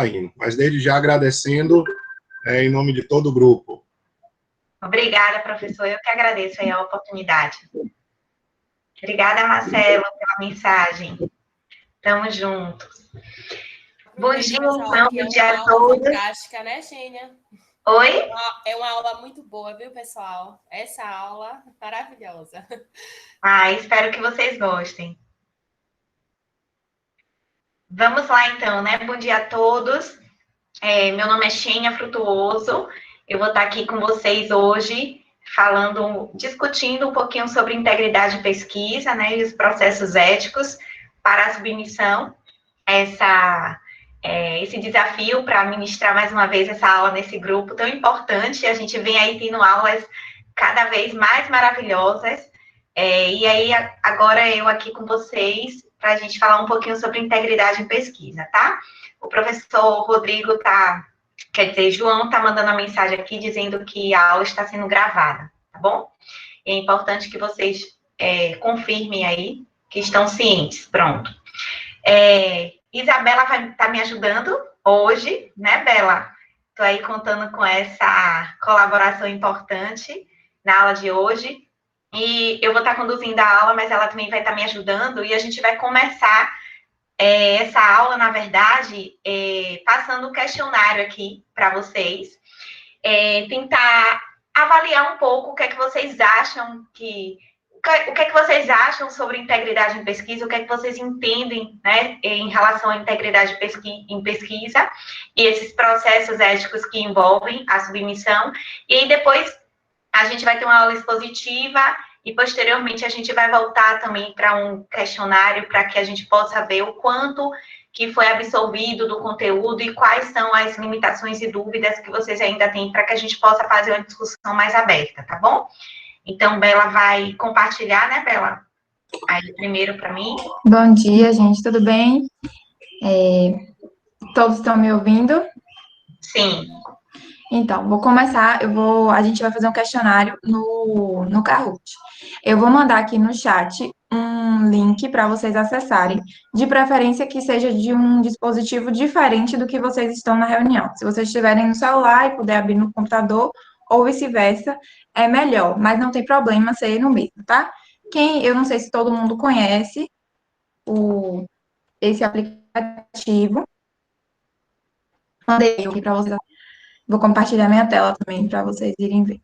indo. Mas desde já agradecendo em nome de todo o grupo. Obrigada, professor. Eu que agradeço aí a oportunidade. Obrigada, Marcelo, pela mensagem. Tamo juntos. Bom dia, então, bom dia a todos. Fantástica, né, Xênia? Oi? É uma aula muito boa, viu, pessoal? Essa aula maravilhosa. Espero que vocês gostem. Vamos lá, então, né? Bom dia a todos. Meu nome é Xênia Frutuoso. Eu vou estar aqui com vocês hoje, discutindo um pouquinho sobre integridade de pesquisa, né? E os processos éticos para a submissão. Esse desafio para ministrar mais uma vez essa aula nesse grupo tão importante. A gente vem aí tendo aulas cada vez mais maravilhosas. E aí, agora eu aqui com vocês, para a gente falar um pouquinho sobre integridade em pesquisa, tá? O professor Rodrigo João está mandando uma mensagem aqui dizendo que a aula está sendo gravada, tá bom? É importante que vocês confirmem aí que estão cientes. Pronto. Isabela vai estar me ajudando hoje, né, Bela? Estou aí contando com essa colaboração importante na aula de hoje. E eu vou estar conduzindo a aula, mas ela também vai estar me ajudando. E a gente vai começar essa aula, na verdade, passando um questionário aqui para vocês. Tentar avaliar um pouco o que é que vocês acham vocês acham sobre integridade em pesquisa, o que é que vocês entendem, né, em relação à integridade em pesquisa e esses processos éticos que envolvem a submissão. E aí depois a gente vai ter uma aula expositiva e posteriormente a gente vai voltar também para um questionário para que a gente possa ver o quanto que foi absorvido do conteúdo e quais são as limitações e dúvidas que vocês ainda têm para que a gente possa fazer uma discussão mais aberta, tá bom? Então, Bela vai compartilhar, né, Bela? Aí, primeiro para mim. Bom dia, gente, tudo bem? Todos estão me ouvindo? Sim. Então, vou começar, a gente vai fazer um questionário no Kahoot. Eu vou mandar aqui no chat um link para vocês acessarem, de preferência que seja de um dispositivo diferente do que vocês estão na reunião. Se vocês estiverem no celular e puder abrir no computador, ou vice-versa, é melhor, mas não tem problema ser no mesmo, tá? Eu não sei se todo mundo conhece esse aplicativo. Mandei aqui para vocês. Vou compartilhar minha tela também para vocês irem ver.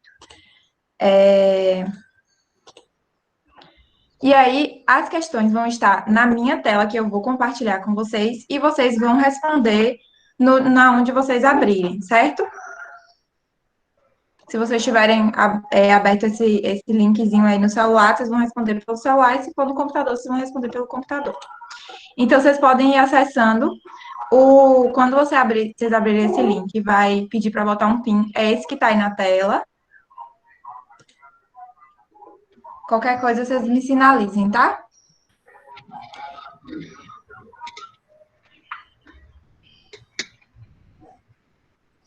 E aí, as questões vão estar na minha tela, que eu vou compartilhar com vocês, e vocês vão responder na onde vocês abrirem, certo? Se vocês tiverem aberto esse linkzinho aí no celular, vocês vão responder pelo celular, e se for no computador, vocês vão responder pelo computador. Então, vocês podem ir acessando. Quando vocês abrirem esse link, vai pedir para botar um PIN. É esse que está aí na tela. Qualquer coisa, vocês me sinalizem, tá?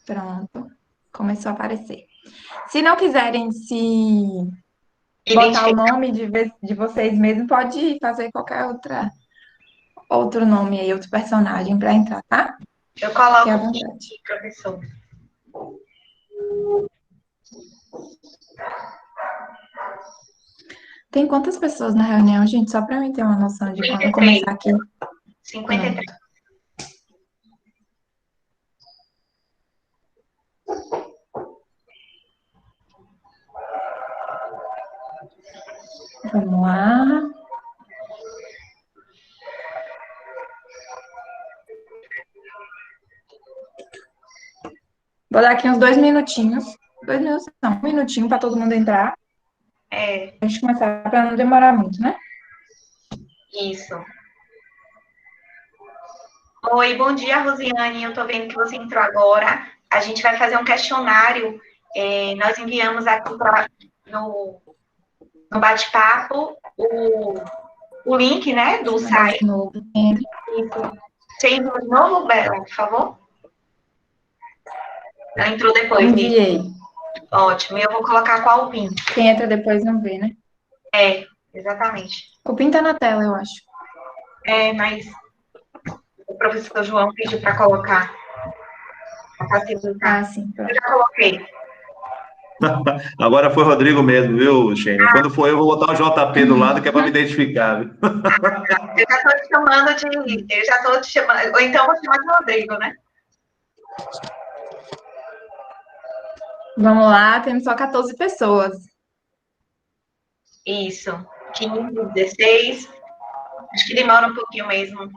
Pronto. Começou a aparecer. Se não quiserem botar o nome de vocês mesmo, pode fazer qualquer outro nome aí, outro personagem para entrar, tá? Eu coloco aqui, professor. Tem quantas pessoas na reunião, gente? Só para eu ter uma noção de quando começar aqui. 53. Vamos lá. Vou dar aqui uns 2 minutinhos. 2 minutos, não, 1 minutinho para todo mundo entrar. A gente começar para não demorar muito, né? Isso. Oi, bom dia, Rosiane. Eu estou vendo que você entrou agora. A gente vai fazer um questionário. Nós enviamos aqui no bate-papo o link, né, do site. Isso. Você enviou de novo, Bela, por favor? Ela entrou depois. Enviei. Ótimo. E eu vou colocar qual o PIN? Quem entra depois não vê, né? Exatamente. O PIN tá na tela, eu acho. Mas o professor João pediu para colocar. facilitar. Ah, sim, Eu pronto. já coloquei. Agora foi Rodrigo mesmo, viu, Xênia? Quando for eu vou botar o JP do lado, que é para me identificar, viu? Eu já estou te chamando de. Eu já estou te chamando. Ou então vou te chamar de Rodrigo, né? Vamos lá, temos só 14 pessoas. Isso. 15, 16. Acho que demora um pouquinho mesmo.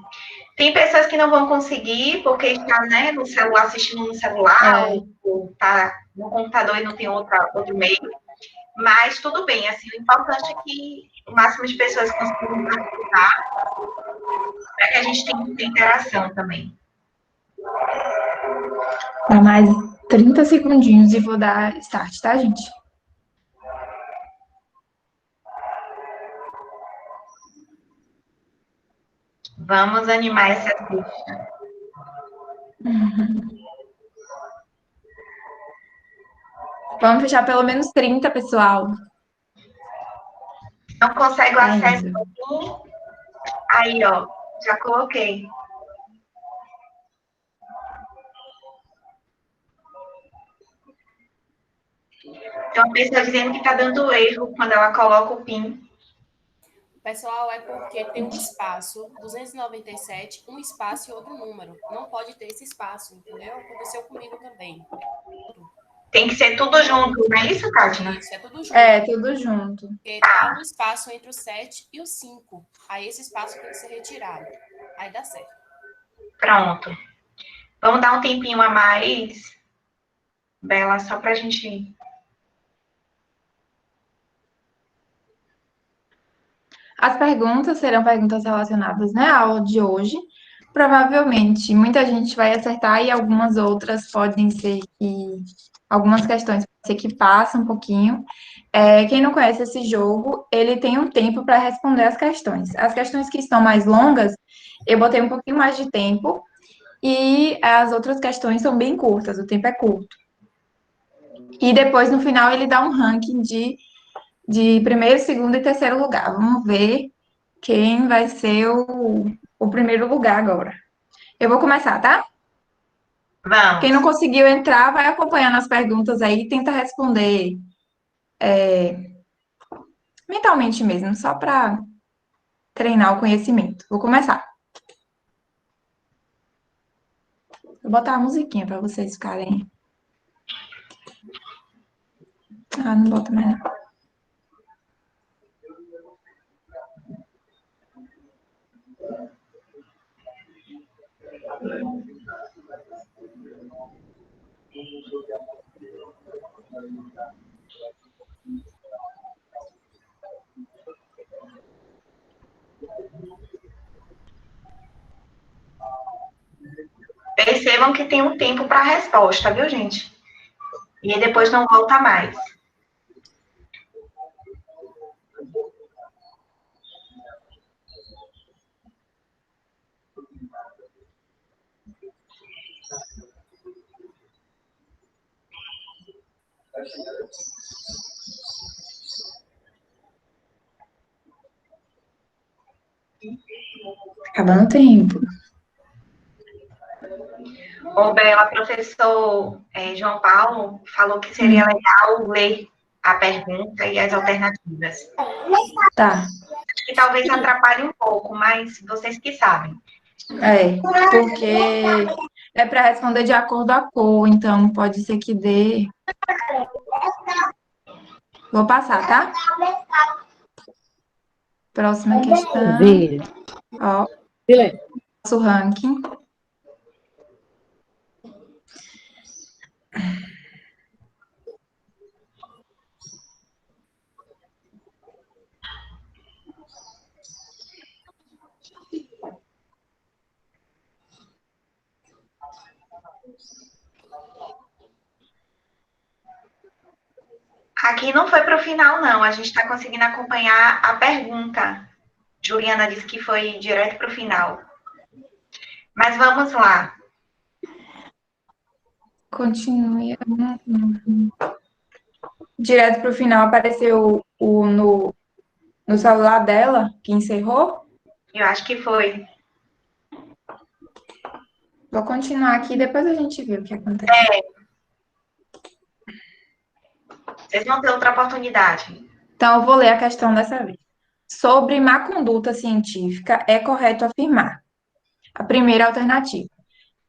Tem pessoas que não vão conseguir porque está, né, no celular, assistindo no celular, ou está no computador e não tem outro meio. Mas tudo bem, assim, o importante é que o máximo de pessoas consigam participar, para que a gente tenha muita interação também. Dá mais 30 segundinhos e vou dar start, tá, gente? Vamos animar essa ficha. Vamos fechar pelo menos 30, pessoal. Não consegue o acesso Ainda. aqui? Aí, ó, já coloquei. Tem uma pessoa dizendo que está dando erro quando ela coloca o PIN. Pessoal, é porque tem um espaço, 297, um espaço e outro número. Não pode ter esse espaço, entendeu? Aconteceu comigo também. Tem que ser tudo junto, não é isso, Kátia? Isso, é tudo junto. É, tudo junto. Porque tá um espaço entre o 7 e o 5. Aí esse espaço tem que ser retirado. Aí dá certo. Pronto. Vamos dar um tempinho a mais, Bela, só para a gente... As perguntas serão perguntas relacionadas, né, à aula de hoje. Provavelmente, muita gente vai acertar e algumas outras podem ser que... Algumas questões podem ser que passam um pouquinho. Quem não conhece esse jogo, ele tem um tempo para responder as questões. As questões que estão mais longas, eu botei um pouquinho mais de tempo. E as outras questões são bem curtas, o tempo é curto. E depois, no final, ele dá um ranking de primeiro, segundo e terceiro lugar. Vamos ver quem vai ser o primeiro lugar agora. Eu vou começar, tá? Vamos. Quem não conseguiu entrar, vai acompanhando as perguntas aí e tenta responder mentalmente mesmo, só para treinar o conhecimento. Vou começar. Vou botar a musiquinha para vocês ficarem... Ah, não bota mais não. Percebam que tem um tempo para a resposta, viu, gente? E aí depois não volta mais. Acabando o tempo. Ô, Bela, professor João Paulo falou que seria legal ler a pergunta e as alternativas. Tá. Acho que talvez atrapalhe um pouco, mas vocês que sabem. Porque é para responder de acordo com a cor, então pode ser que dê. Vou passar, tá? Próxima questão. Ó, nosso ranking. Aqui não foi para o final, não. A gente está conseguindo acompanhar a pergunta. Juliana disse que foi direto para o final. Mas vamos lá. Continue. Direto para o final apareceu no celular dela, que encerrou. Eu acho que foi. Vou continuar aqui, depois a gente vê o que acontece. Vocês vão ter outra oportunidade. Então, eu vou ler a questão dessa vez. Sobre má conduta científica, é correto afirmar. A primeira alternativa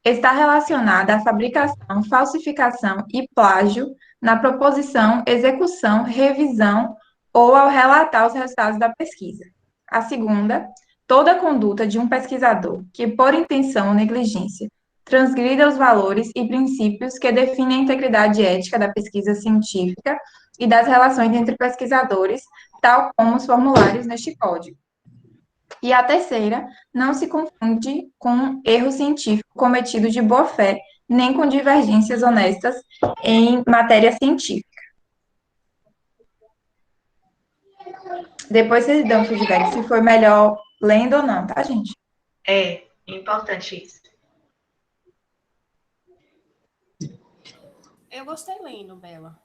está relacionada à fabricação, falsificação e plágio na proposição, execução, revisão ou ao relatar os resultados da pesquisa. A segunda, toda conduta de um pesquisador que, por intenção ou negligência, transgrida os valores e princípios que definem a integridade ética da pesquisa científica e das relações entre pesquisadores, tal como os formulários neste código. E a terceira, não se confunde com erro científico cometido de boa fé, nem com divergências honestas em matéria científica. Depois vocês dão feedback se foi melhor lendo ou não, tá, gente? É importante isso. Eu gostei lendo, Bela.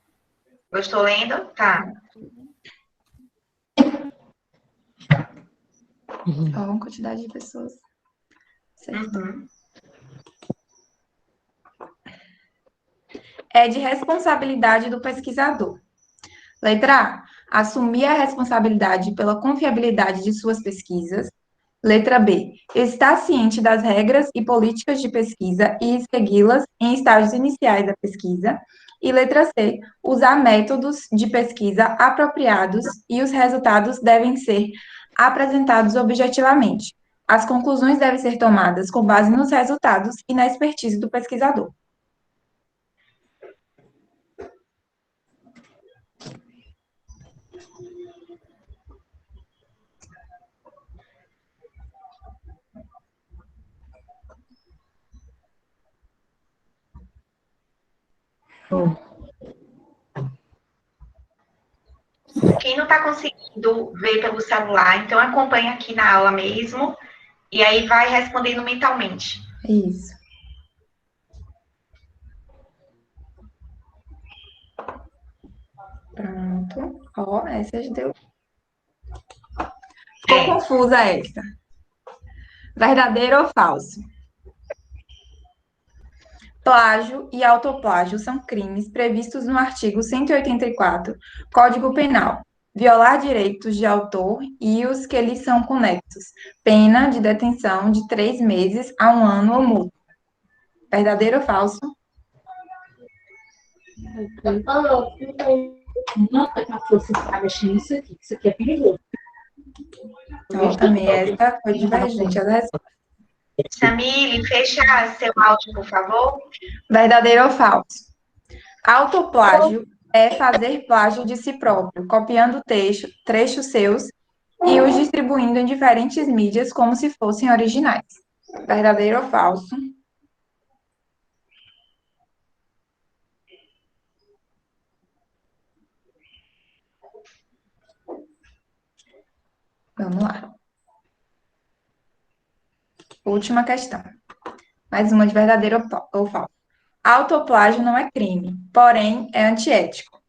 Gostou lendo? Tá. Ó, uma quantidade de pessoas. Certo. Uhum. É de responsabilidade do pesquisador. Letra A. Assumir a responsabilidade pela confiabilidade de suas pesquisas. Letra B. Estar ciente das regras e políticas de pesquisa e segui-las em estágios iniciais da pesquisa. E letra C. Usar métodos de pesquisa apropriados e os resultados devem ser apresentados objetivamente. As conclusões devem ser tomadas com base nos resultados e na expertise do pesquisador. Quem não está conseguindo ver pelo celular, então acompanha aqui na aula mesmo, e aí vai respondendo mentalmente. Isso. Pronto. Ó, essa já deu. Ficou confusa essa. Verdadeiro ou falso? Plágio e autoplágio são crimes previstos no artigo 184, Código Penal. Violar direitos de autor e os que lhes são conexos. Pena de detenção de 3 meses a 1 ano ou multa. Verdadeiro ou falso? Não, você está mexendo isso aqui, isso aqui é perigoso. Ó, também essa foi divergente a resposta. Samile, fecha seu áudio, por favor. Verdadeiro ou falso? Autoplágio é fazer plágio de si próprio, copiando trechos seus e os distribuindo em diferentes mídias como se fossem originais. Verdadeiro ou falso? Vamos lá. Última questão. Mais uma de verdadeiro ou falso. Autoplágio não é crime, porém é antiético.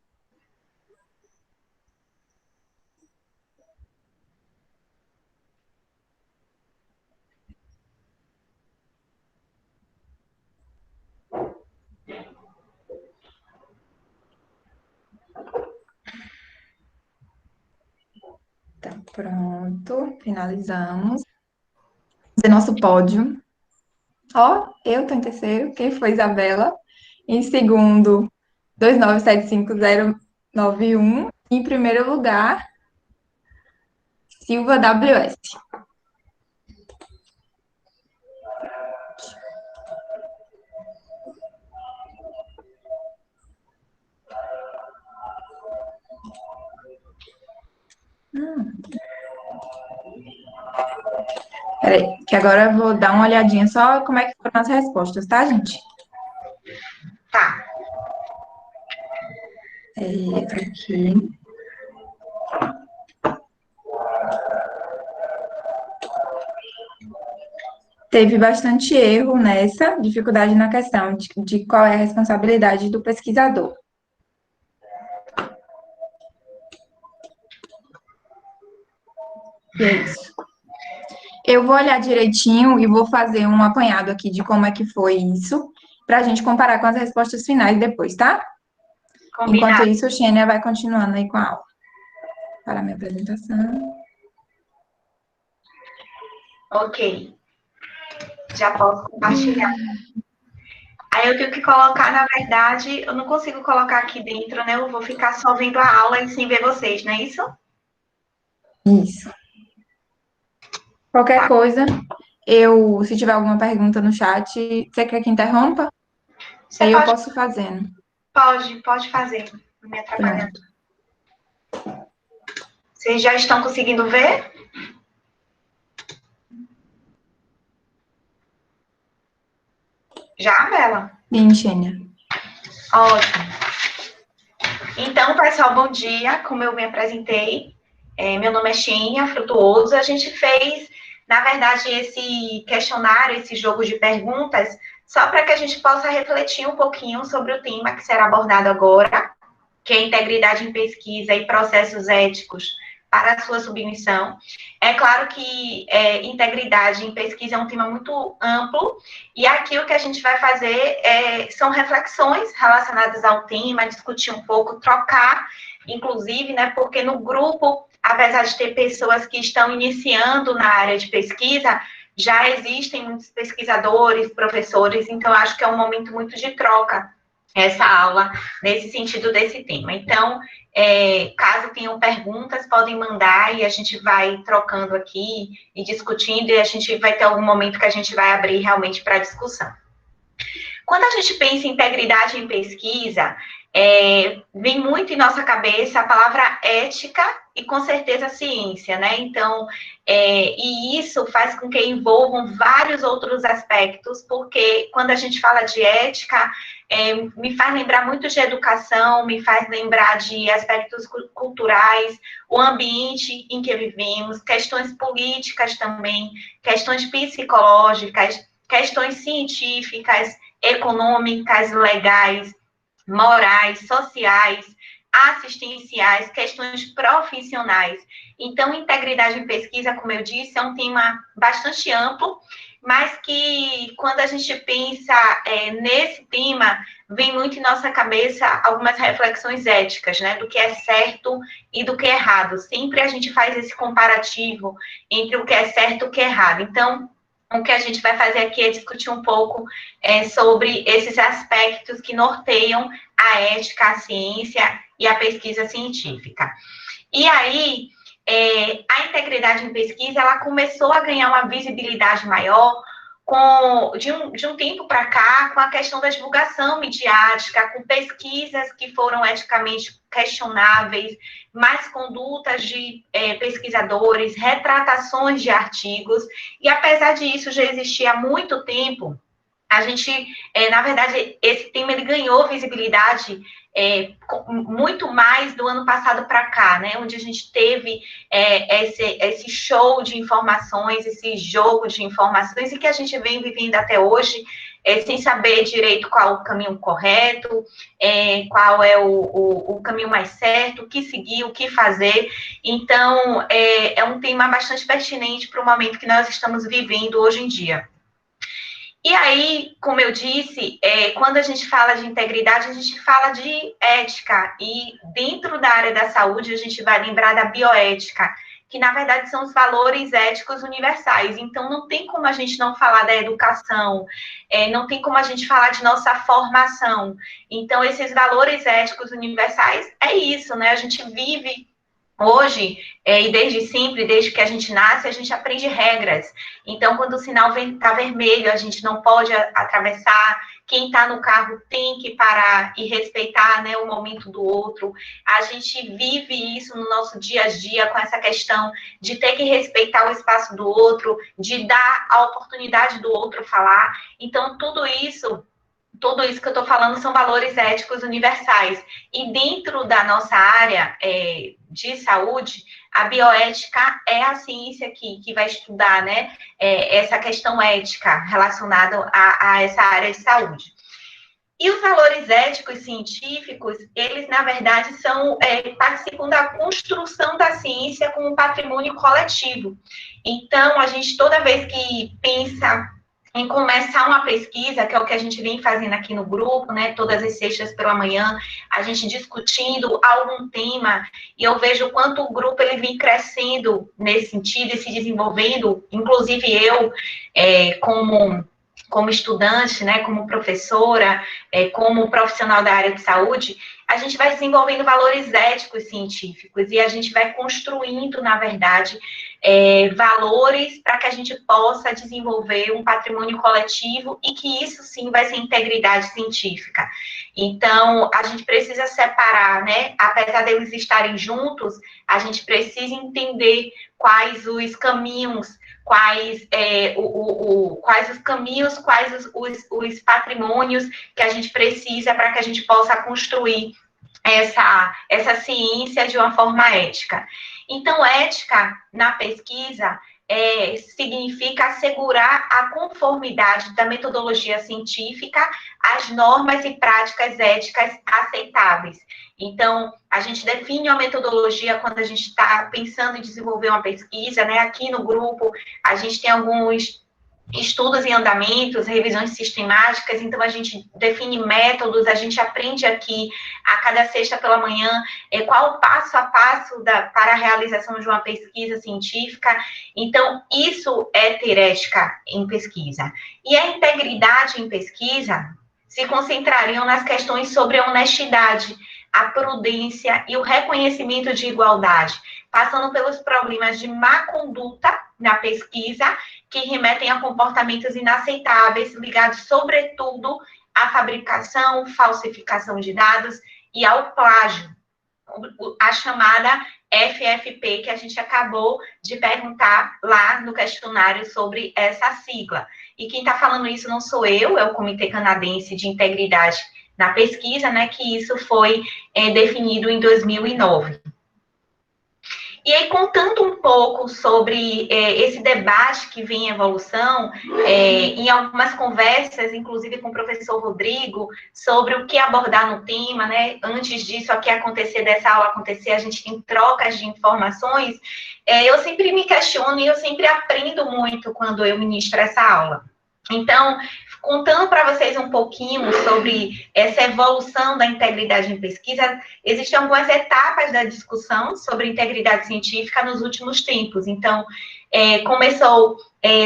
Tá pronto, finalizamos. Esse é nosso pódio. Ó, eu tô em terceiro, quem foi Isabela? Em segundo, 2975091. Em primeiro lugar, Silva WS. Peraí, que agora eu vou dar uma olhadinha só como é que foram as respostas, tá, gente? Tá. Aqui. Teve bastante erro nessa, dificuldade na questão de qual é a responsabilidade do pesquisador. E é isso. Eu vou olhar direitinho e vou fazer um apanhado aqui de como é que foi isso, para a gente comparar com as respostas finais depois, tá? Enquanto Combinado. isso, o Xênia vai continuando aí com a aula. Para a minha apresentação. Ok. Já posso compartilhar. Aí eu tenho que colocar, na verdade, eu não consigo colocar aqui dentro, né? Eu vou ficar só vendo a aula e sem ver vocês, não é isso? Isso. Qualquer coisa, se tiver alguma pergunta no chat, você quer que interrompa? Você Aí eu posso ir fazendo. pode fazer. Não me atrapalhando. Pronto. Vocês já estão conseguindo ver? Já, Bela? Sim, Xênia. Ótimo. Então, pessoal, bom dia. Como eu me apresentei, meu nome é Xênia Frutuoso. A gente fez, na verdade, esse questionário, esse jogo de perguntas, só para que a gente possa refletir um pouquinho sobre o tema que será abordado agora, que é integridade em pesquisa e processos éticos para a sua submissão. É claro que integridade em pesquisa é um tema muito amplo, e aqui o que a gente vai fazer são reflexões relacionadas ao tema, discutir um pouco, trocar, inclusive, né, porque no grupo, apesar de ter pessoas que estão iniciando na área de pesquisa, já existem muitos pesquisadores, professores, então acho que é um momento muito de troca essa aula nesse sentido desse tema. Então, caso tenham perguntas, podem mandar e a gente vai trocando aqui e discutindo, e a gente vai ter algum momento que a gente vai abrir realmente para discussão. Quando a gente pensa em integridade em pesquisa, vem muito em nossa cabeça a palavra ética e, com certeza, ciência, né? Então, e isso faz com que envolvam vários outros aspectos, porque quando a gente fala de ética, me faz lembrar muito de educação, me faz lembrar de aspectos culturais, o ambiente em que vivemos, questões políticas também, questões psicológicas, questões científicas, econômicas, legais, morais, sociais, assistenciais, questões profissionais. Então, integridade em pesquisa, como eu disse, é um tema bastante amplo, mas que, quando a gente pensa nesse tema, vem muito em nossa cabeça algumas reflexões éticas, né, do que é certo e do que é errado. Sempre a gente faz esse comparativo entre o que é certo e o que é errado. Então, o que a gente vai fazer aqui é discutir um pouco sobre esses aspectos que norteiam a ética, a ciência e a pesquisa científica. E aí, a integridade em pesquisa, ela começou a ganhar uma visibilidade maior de um tempo para cá, com a questão da divulgação midiática, com pesquisas que foram eticamente questionáveis, mais condutas de pesquisadores, retratações de artigos, e apesar disso já existia há muito tempo, a gente, na verdade, esse tema ele ganhou visibilidade muito mais do ano passado para cá, né? Onde a gente teve esse show de informações, esse jogo de informações, e que a gente vem vivendo até hoje, sem saber direito qual o caminho correto, qual é o caminho mais certo, o que seguir, o que fazer. Então, é um tema bastante pertinente para o momento que nós estamos vivendo hoje em dia. E aí, como eu disse, quando a gente fala de integridade, a gente fala de ética. E dentro da área da saúde, a gente vai lembrar da bioética, que na verdade são os valores éticos universais. Então, não tem como a gente não falar da educação, não tem como a gente falar de nossa formação. Então, esses valores éticos universais é isso, né? A gente vive hoje, e desde sempre, desde que a gente nasce, a gente aprende regras. Então, quando o sinal está vermelho, a gente não pode atravessar. Quem está no carro tem que parar e respeitar, né, o momento do outro. A gente vive isso no nosso dia a dia, com essa questão de ter que respeitar o espaço do outro, de dar a oportunidade do outro falar. Então, tudo isso que eu estou falando são valores éticos universais. E dentro da nossa área de saúde, a bioética é a ciência que vai estudar, né, essa questão ética relacionada a essa área de saúde. E os valores éticos científicos, eles, na verdade, participam da construção da ciência como um patrimônio coletivo. Então, a gente, toda vez que pensa em começar uma pesquisa, que é o que a gente vem fazendo aqui no grupo, né, todas as sextas pela manhã, a gente discutindo algum tema, e eu vejo o quanto o grupo ele vem crescendo nesse sentido e se desenvolvendo, inclusive eu, como estudante, né, como professora, como profissional da área de saúde, a gente vai desenvolvendo valores éticos científicos e a gente vai construindo, na verdade, valores para que a gente possa desenvolver um patrimônio coletivo e que isso, sim, vai ser integridade científica. Então, a gente precisa separar, né, apesar deles estarem juntos, a gente precisa entender quais os caminhos, quais os caminhos, quais os patrimônios que a gente precisa para que a gente possa construir essa ciência de uma forma ética. Então, ética na pesquisa significa assegurar a conformidade da metodologia científica às normas e práticas éticas aceitáveis. Então, a gente define uma metodologia quando a gente está pensando em desenvolver uma pesquisa, né? Aqui no grupo, a gente tem alguns estudos em andamentos, revisões sistemáticas, então a gente define métodos, a gente aprende aqui a cada sexta pela manhã qual o passo a passo para a realização de uma pesquisa científica. Então, isso é ter ética em pesquisa. E a integridade em pesquisa se concentrariam nas questões sobre a honestidade, a prudência e o reconhecimento de igualdade, passando pelos problemas de má conduta na pesquisa, que remetem a comportamentos inaceitáveis, ligados, sobretudo, à fabricação, falsificação de dados e ao plágio, a chamada FFP, que a gente acabou de perguntar lá no questionário sobre essa sigla. E quem está falando isso não sou eu, é o Comitê Canadense de Integridade na Pesquisa, né, que isso foi definido em 2009. E aí, contando um pouco sobre esse debate que vem em evolução, em algumas conversas, inclusive com o professor Rodrigo, sobre o que abordar no tema, né? Antes disso, aqui dessa aula acontecer, a gente tem trocas de informações. Eu sempre me questiono e eu sempre aprendo muito quando eu ministro essa aula. Então, contando para vocês um pouquinho sobre essa evolução da integridade em pesquisa, existem algumas etapas da discussão sobre integridade científica nos últimos tempos. Então, começou,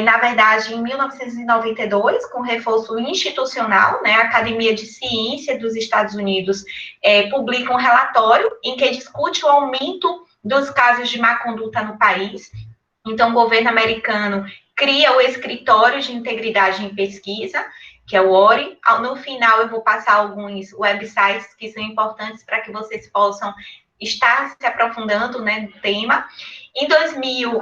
na verdade, em 1992, com reforço institucional, né? A Academia de Ciência dos Estados Unidos publica um relatório em que discute o aumento dos casos de má conduta no país. Então, o governo americano cria o Escritório de Integridade em Pesquisa, que é o ORI. No final, eu vou passar alguns websites que são importantes para que vocês possam estar se aprofundando, né, no tema. Em 2000,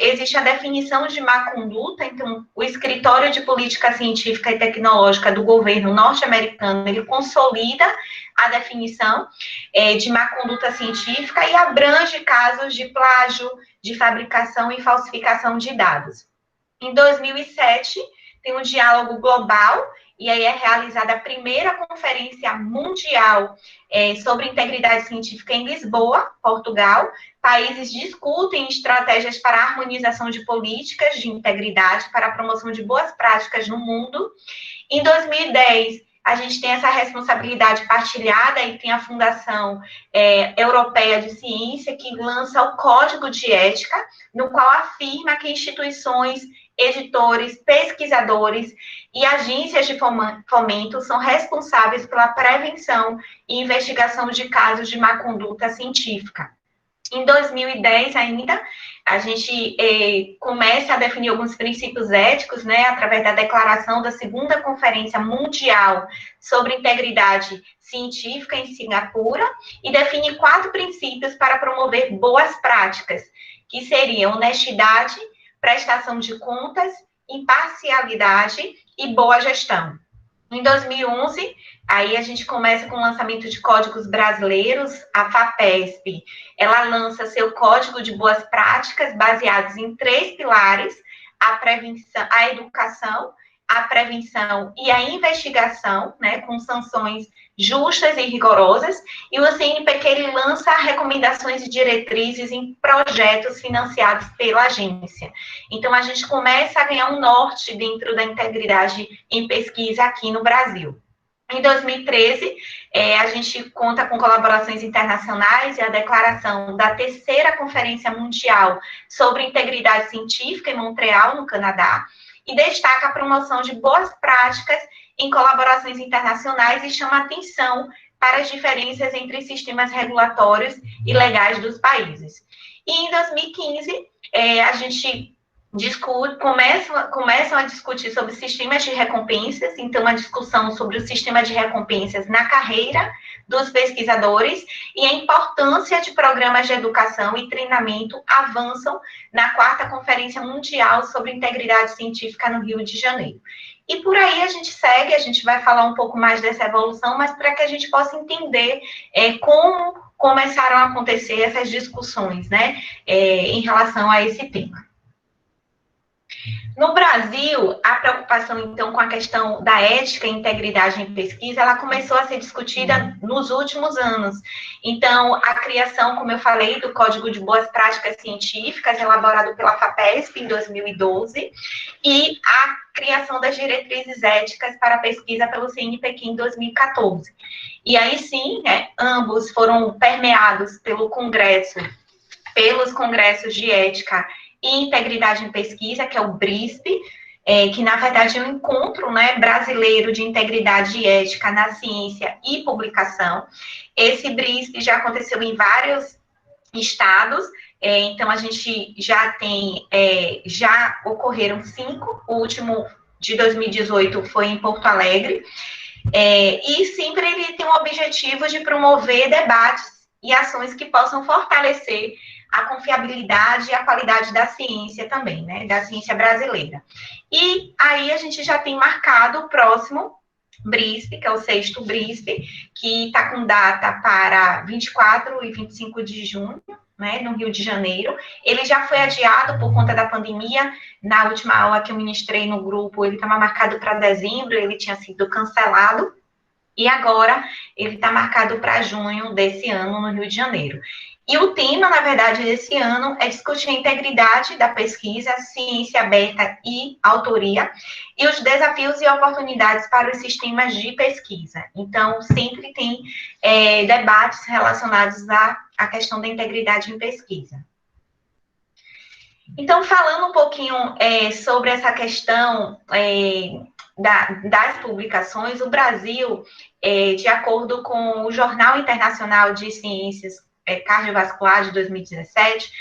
existe a definição de má conduta, então, o Escritório de Política Científica e Tecnológica do governo norte-americano, ele consolida a definição de má conduta científica e abrange casos de plágio, de fabricação e falsificação de dados. Em 2007, tem um diálogo global, e aí é realizada a primeira conferência mundial sobre integridade científica em Lisboa, Portugal. Países discutem estratégias para a harmonização de políticas de integridade para a promoção de boas práticas no mundo. Em 2010, a gente tem essa responsabilidade partilhada e tem a Fundação Europeia de Ciência, que lança o Código de Ética, no qual afirma que instituições, editores, pesquisadores e agências de fomento são responsáveis pela prevenção e investigação de casos de má conduta científica. Em 2010, ainda, a gente começa a definir alguns princípios éticos, né, através da declaração da segunda Conferência Mundial sobre Integridade Científica em Singapura, e define 4 princípios para promover boas práticas, que seriam honestidade, prestação de contas, imparcialidade e boa gestão. Em 2011, aí a gente começa com o lançamento de códigos brasileiros. A FAPESP, ela lança seu código de boas práticas baseados em 3 pilares: a prevenção, a educação, a prevenção e a investigação, né, com sanções justas e rigorosas, e o CNPq ele lança recomendações e diretrizes em projetos financiados pela agência. Então, a gente começa a ganhar um norte dentro da integridade em pesquisa aqui no Brasil. Em 2013, a gente conta com colaborações internacionais e a declaração da terceira Conferência Mundial sobre Integridade Científica em Montreal, no Canadá, e destaca a promoção de boas práticas em colaborações internacionais e chama atenção para as diferenças entre sistemas regulatórios e legais dos países. E em 2015, a gente começam a discutir sobre sistemas de recompensas, então a discussão sobre o sistema de recompensas na carreira dos pesquisadores e a importância de programas de educação e treinamento avançam na 4ª Conferência Mundial sobre Integridade Científica no Rio de Janeiro. E por aí a gente segue, a gente vai falar um pouco mais dessa evolução, mas para que a gente possa entender como começaram a acontecer essas discussões, né, em relação a esse tema. No Brasil, a preocupação, então, com a questão da ética e integridade em pesquisa, ela começou a ser discutida nos últimos anos. Então, a criação, como eu falei, do Código de Boas Práticas Científicas, elaborado pela FAPESP em 2012, e a criação das diretrizes éticas para a pesquisa pelo CNPq em 2014. E aí, sim, ambos foram permeados pelos congressos de ética e integridade em pesquisa, que é o BRISP, que na verdade é um encontro, né, brasileiro de integridade e ética na ciência e publicação. Esse BRISP já aconteceu em vários estados, então a gente já tem, já ocorreram 5, o último de 2018 foi em Porto Alegre, e sempre ele tem o objetivo de promover debates e ações que possam fortalecer a confiabilidade e a qualidade da ciência também, né, da ciência brasileira. E aí a gente já tem marcado o próximo BRISP, que é o 6º BRISP, que está com data para 24 e 25 de junho, né, no Rio de Janeiro. Ele já foi adiado por conta da pandemia. Na última aula que eu ministrei no grupo, ele estava marcado para dezembro, ele tinha sido cancelado, e agora ele está marcado para junho desse ano, no Rio de Janeiro. E o tema, na verdade, desse ano é discutir a integridade da pesquisa, ciência aberta e autoria, e os desafios e oportunidades para os sistemas de pesquisa. Então, sempre tem debates relacionados à questão da integridade em pesquisa. Então, falando um pouquinho sobre essa questão das publicações, o Brasil, de acordo com o Jornal Internacional de Ciências Cardiovascular de 2017,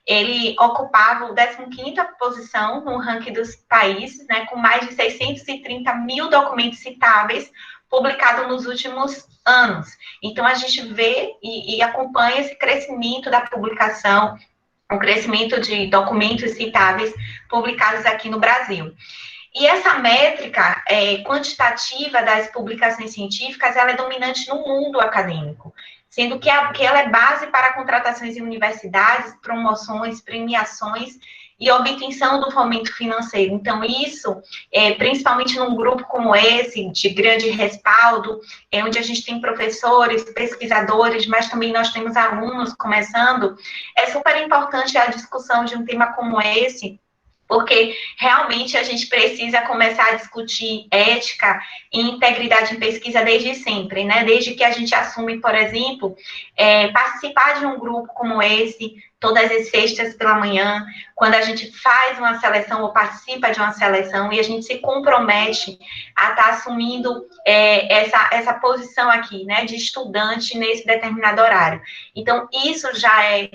ele ocupava a 15ª posição no ranking dos países, né, com mais de 630 mil documentos citáveis publicados nos últimos anos. Então, a gente vê e acompanha esse crescimento da publicação, o crescimento de documentos citáveis publicados aqui no Brasil. E essa métrica quantitativa das publicações científicas, ela é dominante no mundo acadêmico, sendo que ela é base para contratações em universidades, promoções, premiações e obtenção do fomento financeiro. Então, isso, principalmente num grupo como esse, de grande respaldo, onde a gente tem professores, pesquisadores, mas também nós temos alunos começando, é super importante a discussão de um tema como esse, porque realmente a gente precisa começar a discutir ética e integridade em pesquisa desde sempre, né? Desde que a gente assume, por exemplo, participar de um grupo como esse, todas as sextas pela manhã, quando a gente faz uma seleção ou participa de uma seleção e a gente se compromete a estar assumindo essa posição aqui, né, de estudante nesse determinado horário. Então, isso já é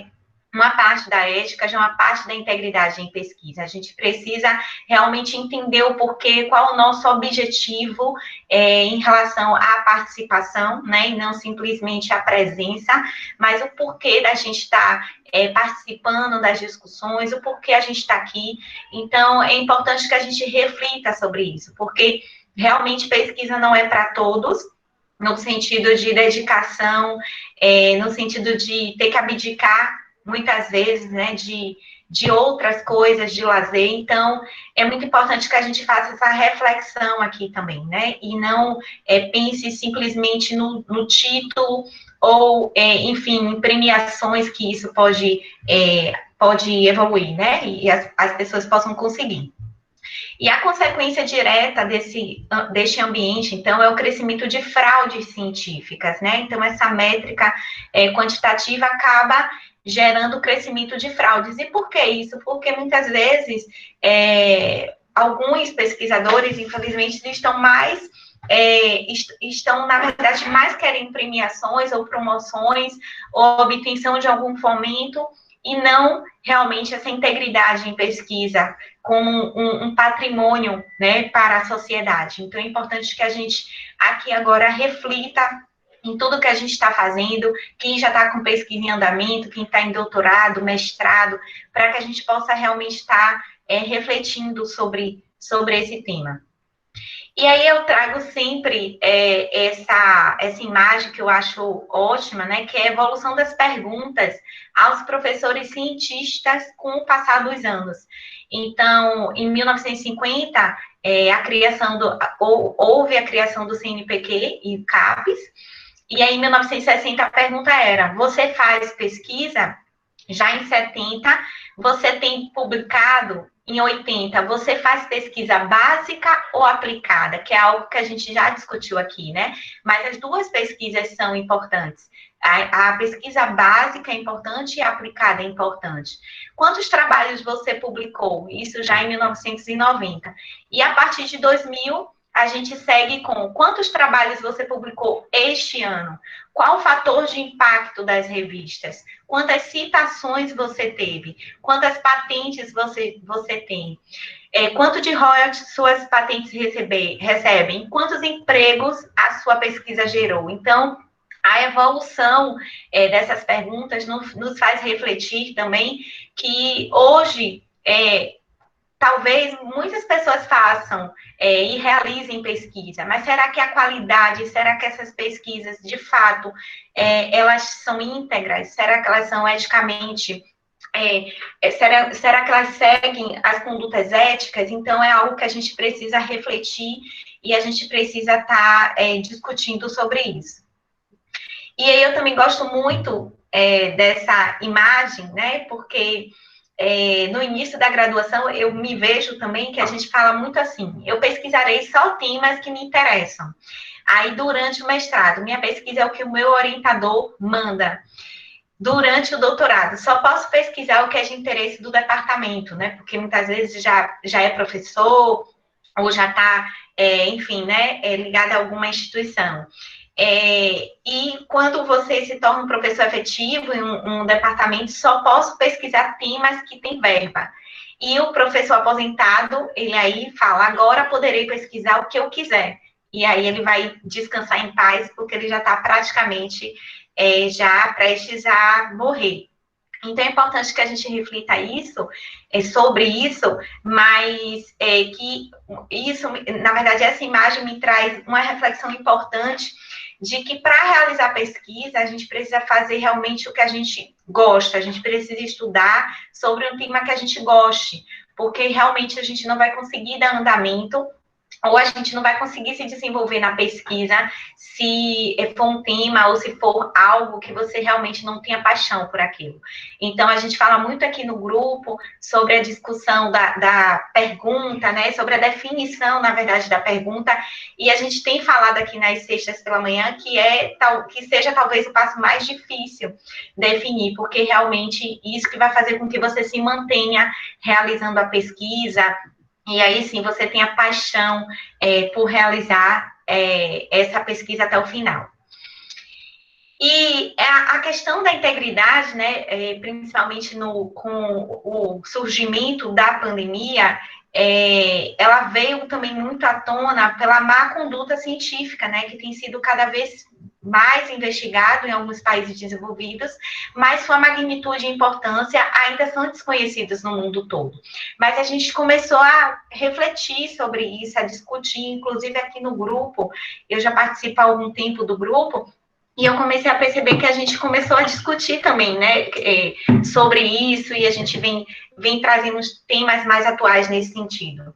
uma parte da ética, já é uma parte da integridade em pesquisa. A gente precisa realmente entender o porquê, qual o nosso objetivo em relação à participação, né, e não simplesmente a presença, mas o porquê da gente estar participando das discussões, o porquê a gente está aqui. Então, é importante que a gente reflita sobre isso, porque realmente pesquisa não é para todos, no sentido de dedicação, no sentido de ter que abdicar muitas vezes, né, de de outras coisas, de lazer. Então, é muito importante que a gente faça essa reflexão aqui também, né? E não pense simplesmente no título ou, enfim, em premiações que isso pode evoluir, né? E as pessoas possam conseguir. E a consequência direta deste ambiente, então, é o crescimento de fraudes científicas, né? Então, essa métrica quantitativa acaba gerando o crescimento de fraudes. E por que isso? Porque muitas vezes alguns pesquisadores, infelizmente, estão, na verdade, mais querendo premiações ou promoções ou obtenção de algum fomento e não realmente essa integridade em pesquisa como um patrimônio, né, para a sociedade. Então, é importante que a gente aqui agora reflita em tudo que a gente está fazendo, quem já está com pesquisa em andamento, quem está em doutorado, mestrado, para que a gente possa realmente estar refletindo sobre esse tema. E aí eu trago sempre essa imagem que eu acho ótima, né, que é a evolução das perguntas aos professores cientistas com o passar dos anos. Então, em 1950, houve a criação do CNPq e CAPES, e aí em 1960 a pergunta era, você faz pesquisa? Já em 70, você tem publicado, em 80, você faz pesquisa básica ou aplicada, que é algo que a gente já discutiu aqui, né? Mas as duas pesquisas são importantes. A pesquisa básica é importante e a aplicada é importante. Quantos trabalhos você publicou? Isso já em 1990. E a partir de 2000, a gente segue com quantos trabalhos você publicou este ano? Qual o fator de impacto das revistas? Quantas citações você teve? Quantas patentes você tem? Quanto de royalties suas patentes recebem? Quantos empregos a sua pesquisa gerou? Então, a evolução dessas perguntas nos faz refletir também que hoje talvez muitas pessoas façam e realizem pesquisa, mas será que a qualidade, será que essas pesquisas, de fato, elas são íntegras? Será que elas são eticamente... será que elas seguem as condutas éticas? Então, é algo que a gente precisa refletir e a gente precisa estar discutindo sobre isso. E aí eu também gosto muito dessa imagem, né, porque... no início da graduação, eu me vejo também que a gente fala muito assim, eu pesquisarei só temas que me interessam. Aí, durante o mestrado, minha pesquisa é o que o meu orientador manda. Durante o doutorado, só posso pesquisar o que é de interesse do departamento, né? Porque muitas vezes já é professor, ou já está, enfim, né, ligado a alguma instituição. E quando você se torna um professor efetivo em um departamento, só posso pesquisar temas que têm verba. E o professor aposentado, ele aí fala, agora poderei pesquisar o que eu quiser. E aí ele vai descansar em paz, porque ele já está praticamente já prestes a morrer. Então, é importante que a gente reflita sobre isso, mas que isso, na verdade, essa imagem me traz uma reflexão importante de que para realizar pesquisa, a gente precisa fazer realmente o que a gente gosta, a gente precisa estudar sobre um tema que a gente goste, porque realmente a gente não vai conseguir dar andamento ou a gente não vai conseguir se desenvolver na pesquisa se for um tema ou se for algo que você realmente não tenha paixão por aquilo. Então, a gente fala muito aqui no grupo sobre a discussão da pergunta, né, sobre a definição, na verdade, da pergunta, e a gente tem falado aqui nas sextas pela manhã que seja talvez o passo mais difícil definir, porque realmente isso que vai fazer com que você se mantenha realizando a pesquisa. E aí, sim, você tem a paixão por realizar essa pesquisa até o final. E a questão da integridade, né, principalmente com o surgimento da pandemia, ela veio também muito à tona pela má conduta científica, né, que tem sido cada vez mais investigado em alguns países desenvolvidos, mas sua magnitude e importância ainda são desconhecidas no mundo todo. Mas a gente começou a refletir sobre isso, a discutir, inclusive aqui no grupo, eu já participo há algum tempo do grupo, E eu comecei a perceber que a gente começou a discutir também, né, sobre isso, e a gente vem trazendo temas mais atuais nesse sentido.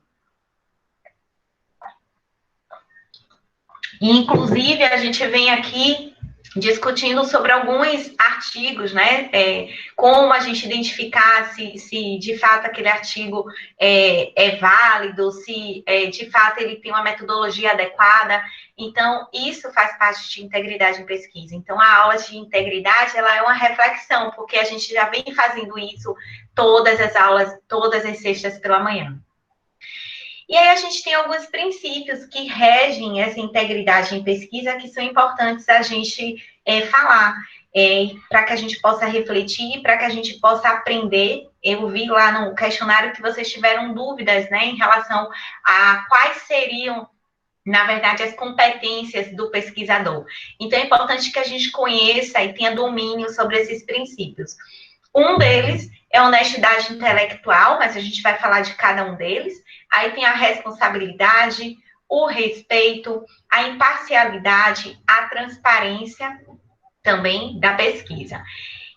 E, inclusive, a gente vem aqui discutindo sobre alguns artigos, né, como a gente identificar se de fato aquele artigo é válido, se de fato ele tem uma metodologia adequada. Então, isso faz parte de integridade em pesquisa. Então, a aula de integridade, ela é uma reflexão, porque a gente já vem fazendo isso todas as aulas, todas as sextas pela manhã. E aí a gente tem alguns princípios que regem essa integridade em pesquisa que são importantes a gente falar, para que a gente possa refletir, para que a gente possa aprender. Eu vi lá no questionário que vocês tiveram dúvidas, né, em relação a quais seriam, na verdade, as competências do pesquisador. Então, é importante que a gente conheça e tenha domínio sobre esses princípios. Um deles é a honestidade intelectual, mas a gente vai falar de cada um deles. Aí tem a responsabilidade, o respeito, a imparcialidade, a transparência também da pesquisa.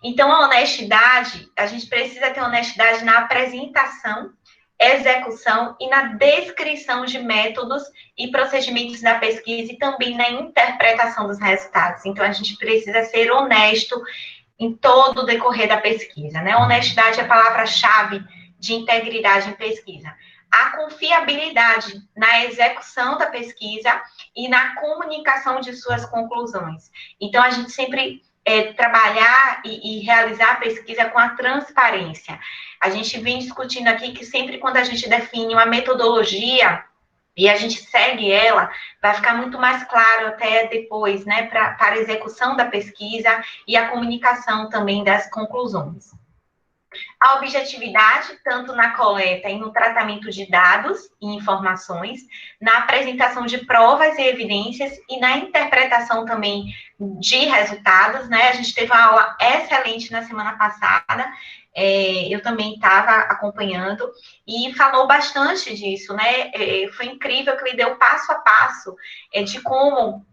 Então, a honestidade, a gente precisa ter honestidade na apresentação, execução e na descrição de métodos e procedimentos da pesquisa e também na interpretação dos resultados. Então, a gente precisa ser honesto em todo o decorrer da pesquisa, né? Honestidade é a palavra-chave de integridade em pesquisa. A confiabilidade na execução da pesquisa e na comunicação de suas conclusões. Então, a gente sempre trabalhar e realizar a pesquisa com a transparência. A gente vem discutindo aqui que sempre quando a gente define uma metodologia e a gente segue ela, vai ficar muito mais claro até depois, né, para a execução da pesquisa e a comunicação também das conclusões. A objetividade, tanto na coleta e no tratamento de dados e informações, na apresentação de provas e evidências e na interpretação também de resultados, né? A gente teve uma aula excelente na semana passada, eu também estava acompanhando, e falou bastante disso, né? Foi incrível que ele deu passo a passo de como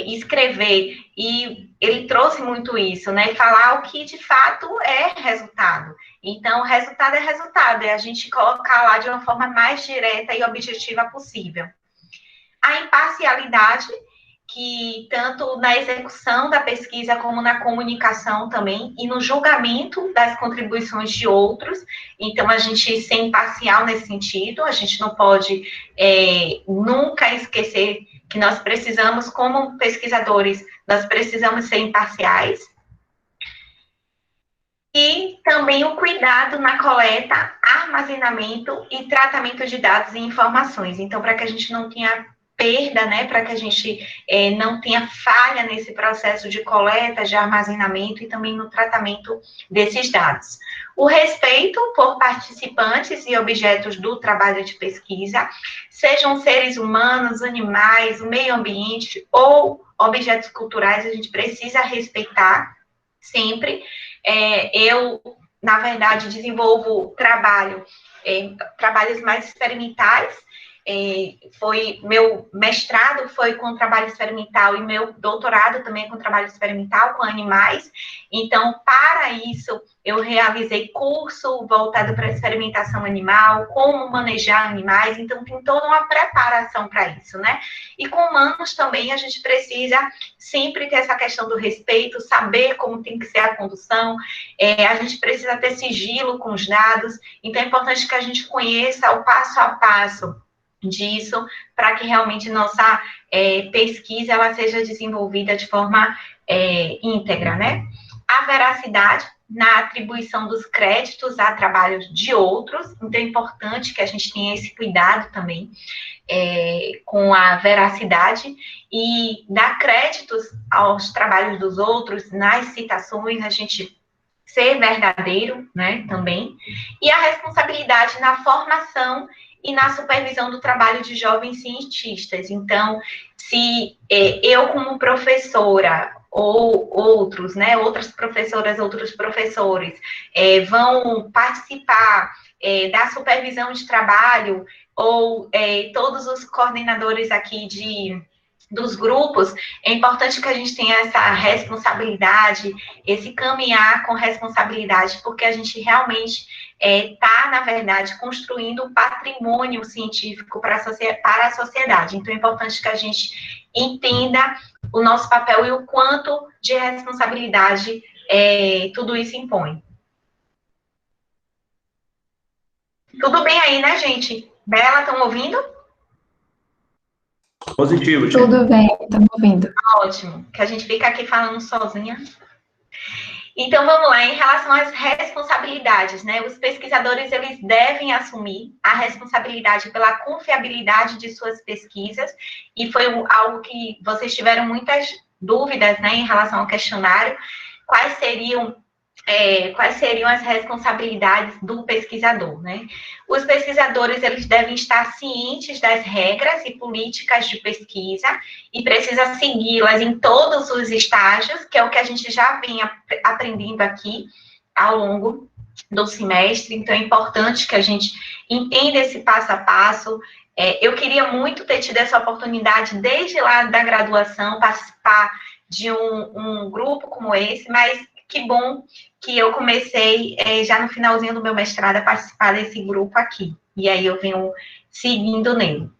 escrever, e ele trouxe muito isso, né? Falar o que de fato é resultado. Então, resultado é resultado, é a gente colocar lá de uma forma mais direta e objetiva possível. A imparcialidade, que tanto na execução da pesquisa como na comunicação também, e no julgamento das contribuições de outros. Então, a gente ser imparcial nesse sentido, a gente não pode nunca esquecer que nós precisamos, como pesquisadores, nós precisamos ser imparciais. E também o cuidado na coleta, armazenamento e tratamento de dados e informações. Então, para que a gente não tenha perda, né, para que a gente não tenha falha nesse processo de coleta, de armazenamento e também no tratamento desses dados. O respeito por participantes e objetos do trabalho de pesquisa, sejam seres humanos, animais, o meio ambiente ou objetos culturais, a gente precisa respeitar sempre. Eu, na verdade, desenvolvo trabalhos mais experimentais. Meu mestrado foi com trabalho experimental e meu doutorado também com trabalho experimental com animais. Então, para isso, eu realizei curso voltado para a experimentação animal, como manejar animais. Então, tem toda uma preparação para isso, né? E com humanos também, a gente precisa sempre ter essa questão do respeito, saber como tem que ser a condução. A gente precisa ter sigilo com os dados. Então, é importante que a gente conheça o passo a passo disso, para que realmente nossa pesquisa ela seja desenvolvida de forma íntegra, né? A veracidade na atribuição dos créditos a trabalhos de outros, então é importante que a gente tenha esse cuidado também com a veracidade e dar créditos aos trabalhos dos outros, nas citações, a gente ser verdadeiro, né, também, e a responsabilidade na formação e na supervisão do trabalho de jovens cientistas. Então, se eu como professora ou outros, né, outras professoras, outros professores vão participar da supervisão de trabalho ou todos os coordenadores aqui dos grupos, é importante que a gente tenha essa responsabilidade, esse caminhar com responsabilidade, porque a gente realmente está, na verdade, construindo um patrimônio científico para a sociedade. Então, é importante que a gente entenda o nosso papel e o quanto de responsabilidade tudo isso impõe. Tudo bem aí, né, gente? Bela, estão ouvindo? Positivo, Shane. Tudo bem, estamos ouvindo. Ótimo, que a gente fica aqui falando sozinha. Então, vamos lá, em relação às responsabilidades, né? Os pesquisadores, eles devem assumir a responsabilidade pela confiabilidade de suas pesquisas, e foi algo que vocês tiveram muitas dúvidas, né, em relação ao questionário, quais seriam as responsabilidades do pesquisador, né? Os pesquisadores, eles devem estar cientes das regras e políticas de pesquisa e precisa segui-las em todos os estágios, que é o que a gente já vem aprendendo aqui ao longo do semestre. Então, é importante que a gente entenda esse passo a passo. Eu queria muito ter tido essa oportunidade desde lá da graduação, participar de um grupo como esse, mas que bom que eu comecei já no finalzinho do meu mestrado a participar desse grupo aqui. E aí eu venho seguindo nele.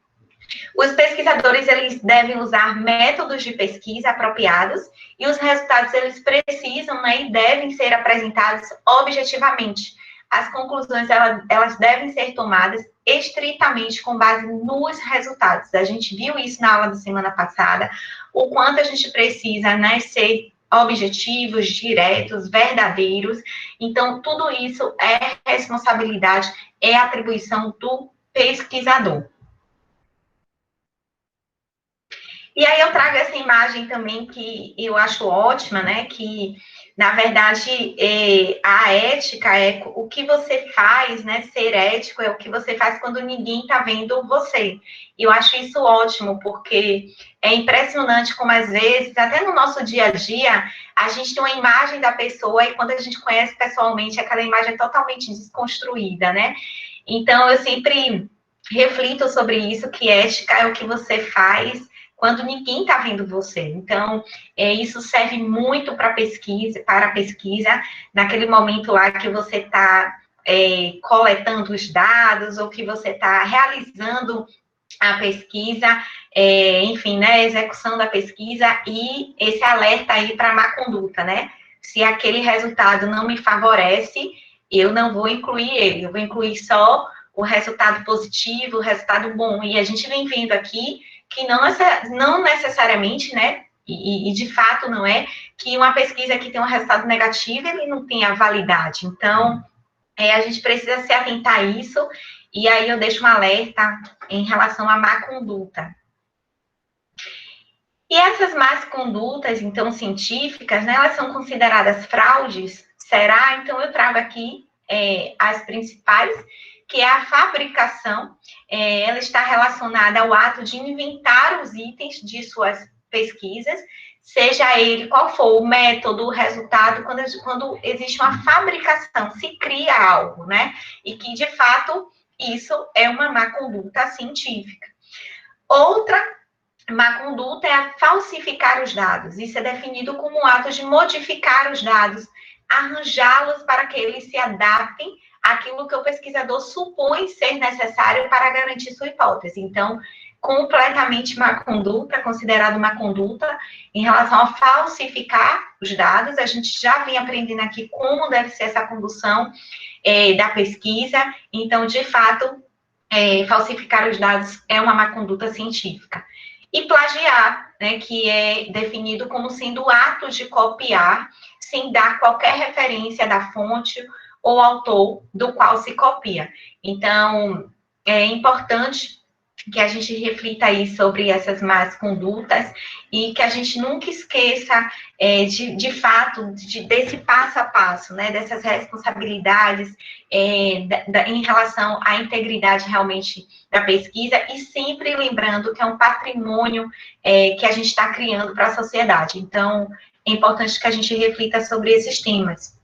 Os pesquisadores, eles devem usar métodos de pesquisa apropriados e os resultados, eles precisam, né, e devem ser apresentados objetivamente. As conclusões, elas devem ser tomadas estritamente com base nos resultados. A gente viu isso na aula da semana passada, o quanto a gente precisa, né, ser objetivos, diretos, verdadeiros. Então, tudo isso é responsabilidade, é atribuição do pesquisador. E aí eu trago essa imagem também que eu acho ótima, né, que, na verdade, a ética é o que você faz, né, ser ético é o que você faz quando ninguém está vendo você. E eu acho isso ótimo, porque é impressionante como, às vezes, até no nosso dia a dia, a gente tem uma imagem da pessoa e quando a gente conhece pessoalmente, aquela imagem é totalmente desconstruída, né? Então, eu sempre reflito sobre isso, que ética é o que você faz quando ninguém está vendo você. Então, isso serve muito para a pesquisa, naquele momento lá que você está coletando os dados, ou que você está realizando a pesquisa, enfim, né, execução da pesquisa, e esse alerta aí para má conduta, né? Se aquele resultado não me favorece, eu não vou incluir ele, eu vou incluir só o resultado positivo, o resultado bom. E a gente vem vendo aqui que não necessariamente, né, e de fato não é, que uma pesquisa que tem um resultado negativo, ele não tem a validade. Então, a gente precisa se atentar a isso, e aí eu deixo um alerta em relação à má conduta. E essas más condutas, então, científicas, né, elas são consideradas fraudes? Será? Então, eu trago aqui as principais, que é a fabricação, ela está relacionada ao ato de inventar os itens de suas pesquisas, seja ele qual for o método, o resultado, quando existe uma fabricação, se cria algo, né? E que, de fato, isso é uma má conduta científica. Outra má conduta é a falsificar os dados. Isso é definido como um ato de modificar os dados, arranjá-los para que eles se adaptem àquilo que o pesquisador supõe ser necessário para garantir sua hipótese. Então, completamente má conduta, considerado má conduta, em relação a falsificar os dados. A gente já vem aprendendo aqui como deve ser essa condução da pesquisa. Então, de fato, falsificar os dados é uma má conduta científica. E plagiar, né, que é definido como sendo o ato de copiar, sem dar qualquer referência da fonte ou autor do qual se copia. Então, é importante que a gente reflita aí sobre essas más condutas e que a gente nunca esqueça, de fato, desse passo a passo, né, dessas responsabilidades em relação à integridade realmente da pesquisa, e sempre lembrando que é um patrimônio que a gente está criando para a sociedade. Então, é importante que a gente reflita sobre esses temas.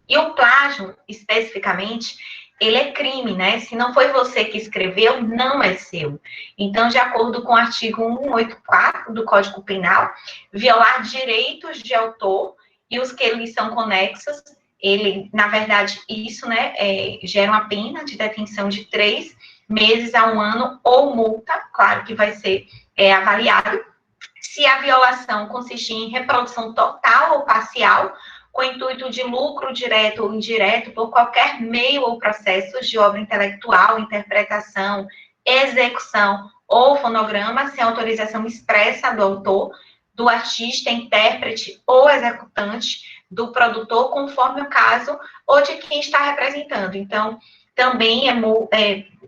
E o plágio, especificamente, ele é crime, né? Se não foi você que escreveu, não é seu. Então, de acordo com o artigo 184 do Código Penal, violar direitos de autor e os que lhes são conexos, ele, na verdade, isso, né, gera uma pena de detenção de 3 meses a 1 ano ou multa, claro que vai ser avaliado, se a violação consistir em reprodução total ou parcial, com intuito de lucro direto ou indireto, por qualquer meio ou processo de obra intelectual, interpretação, execução ou fonograma, sem autorização expressa do autor, do artista, intérprete ou executante, do produtor, conforme o caso, ou de quem está representando. Então, também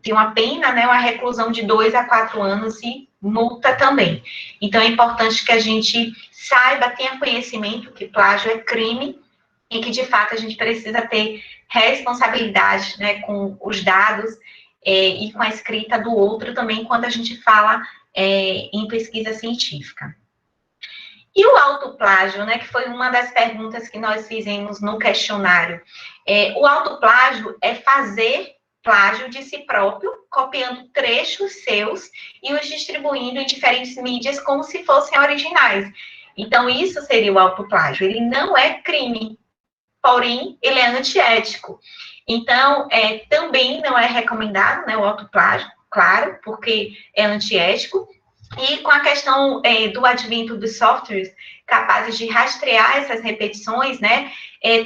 tem uma pena, né, uma reclusão de 2 a 4 anos e multa também. Então, é importante que a gente saiba, tenha conhecimento que plágio é crime e que, de fato, a gente precisa ter responsabilidade, né, com os dados e com a escrita do outro também, quando a gente fala em pesquisa científica. E o autoplágio, né, que foi uma das perguntas que nós fizemos no questionário. O autoplágio é fazer plágio de si próprio, copiando trechos seus e os distribuindo em diferentes mídias como se fossem originais. Então, isso seria o autoplágio. Ele não é crime, porém, ele é antiético. Então, também não é recomendado, né, o autoplágio, claro, porque é antiético. E com a questão do advento dos softwares capazes de rastrear essas repetições, né,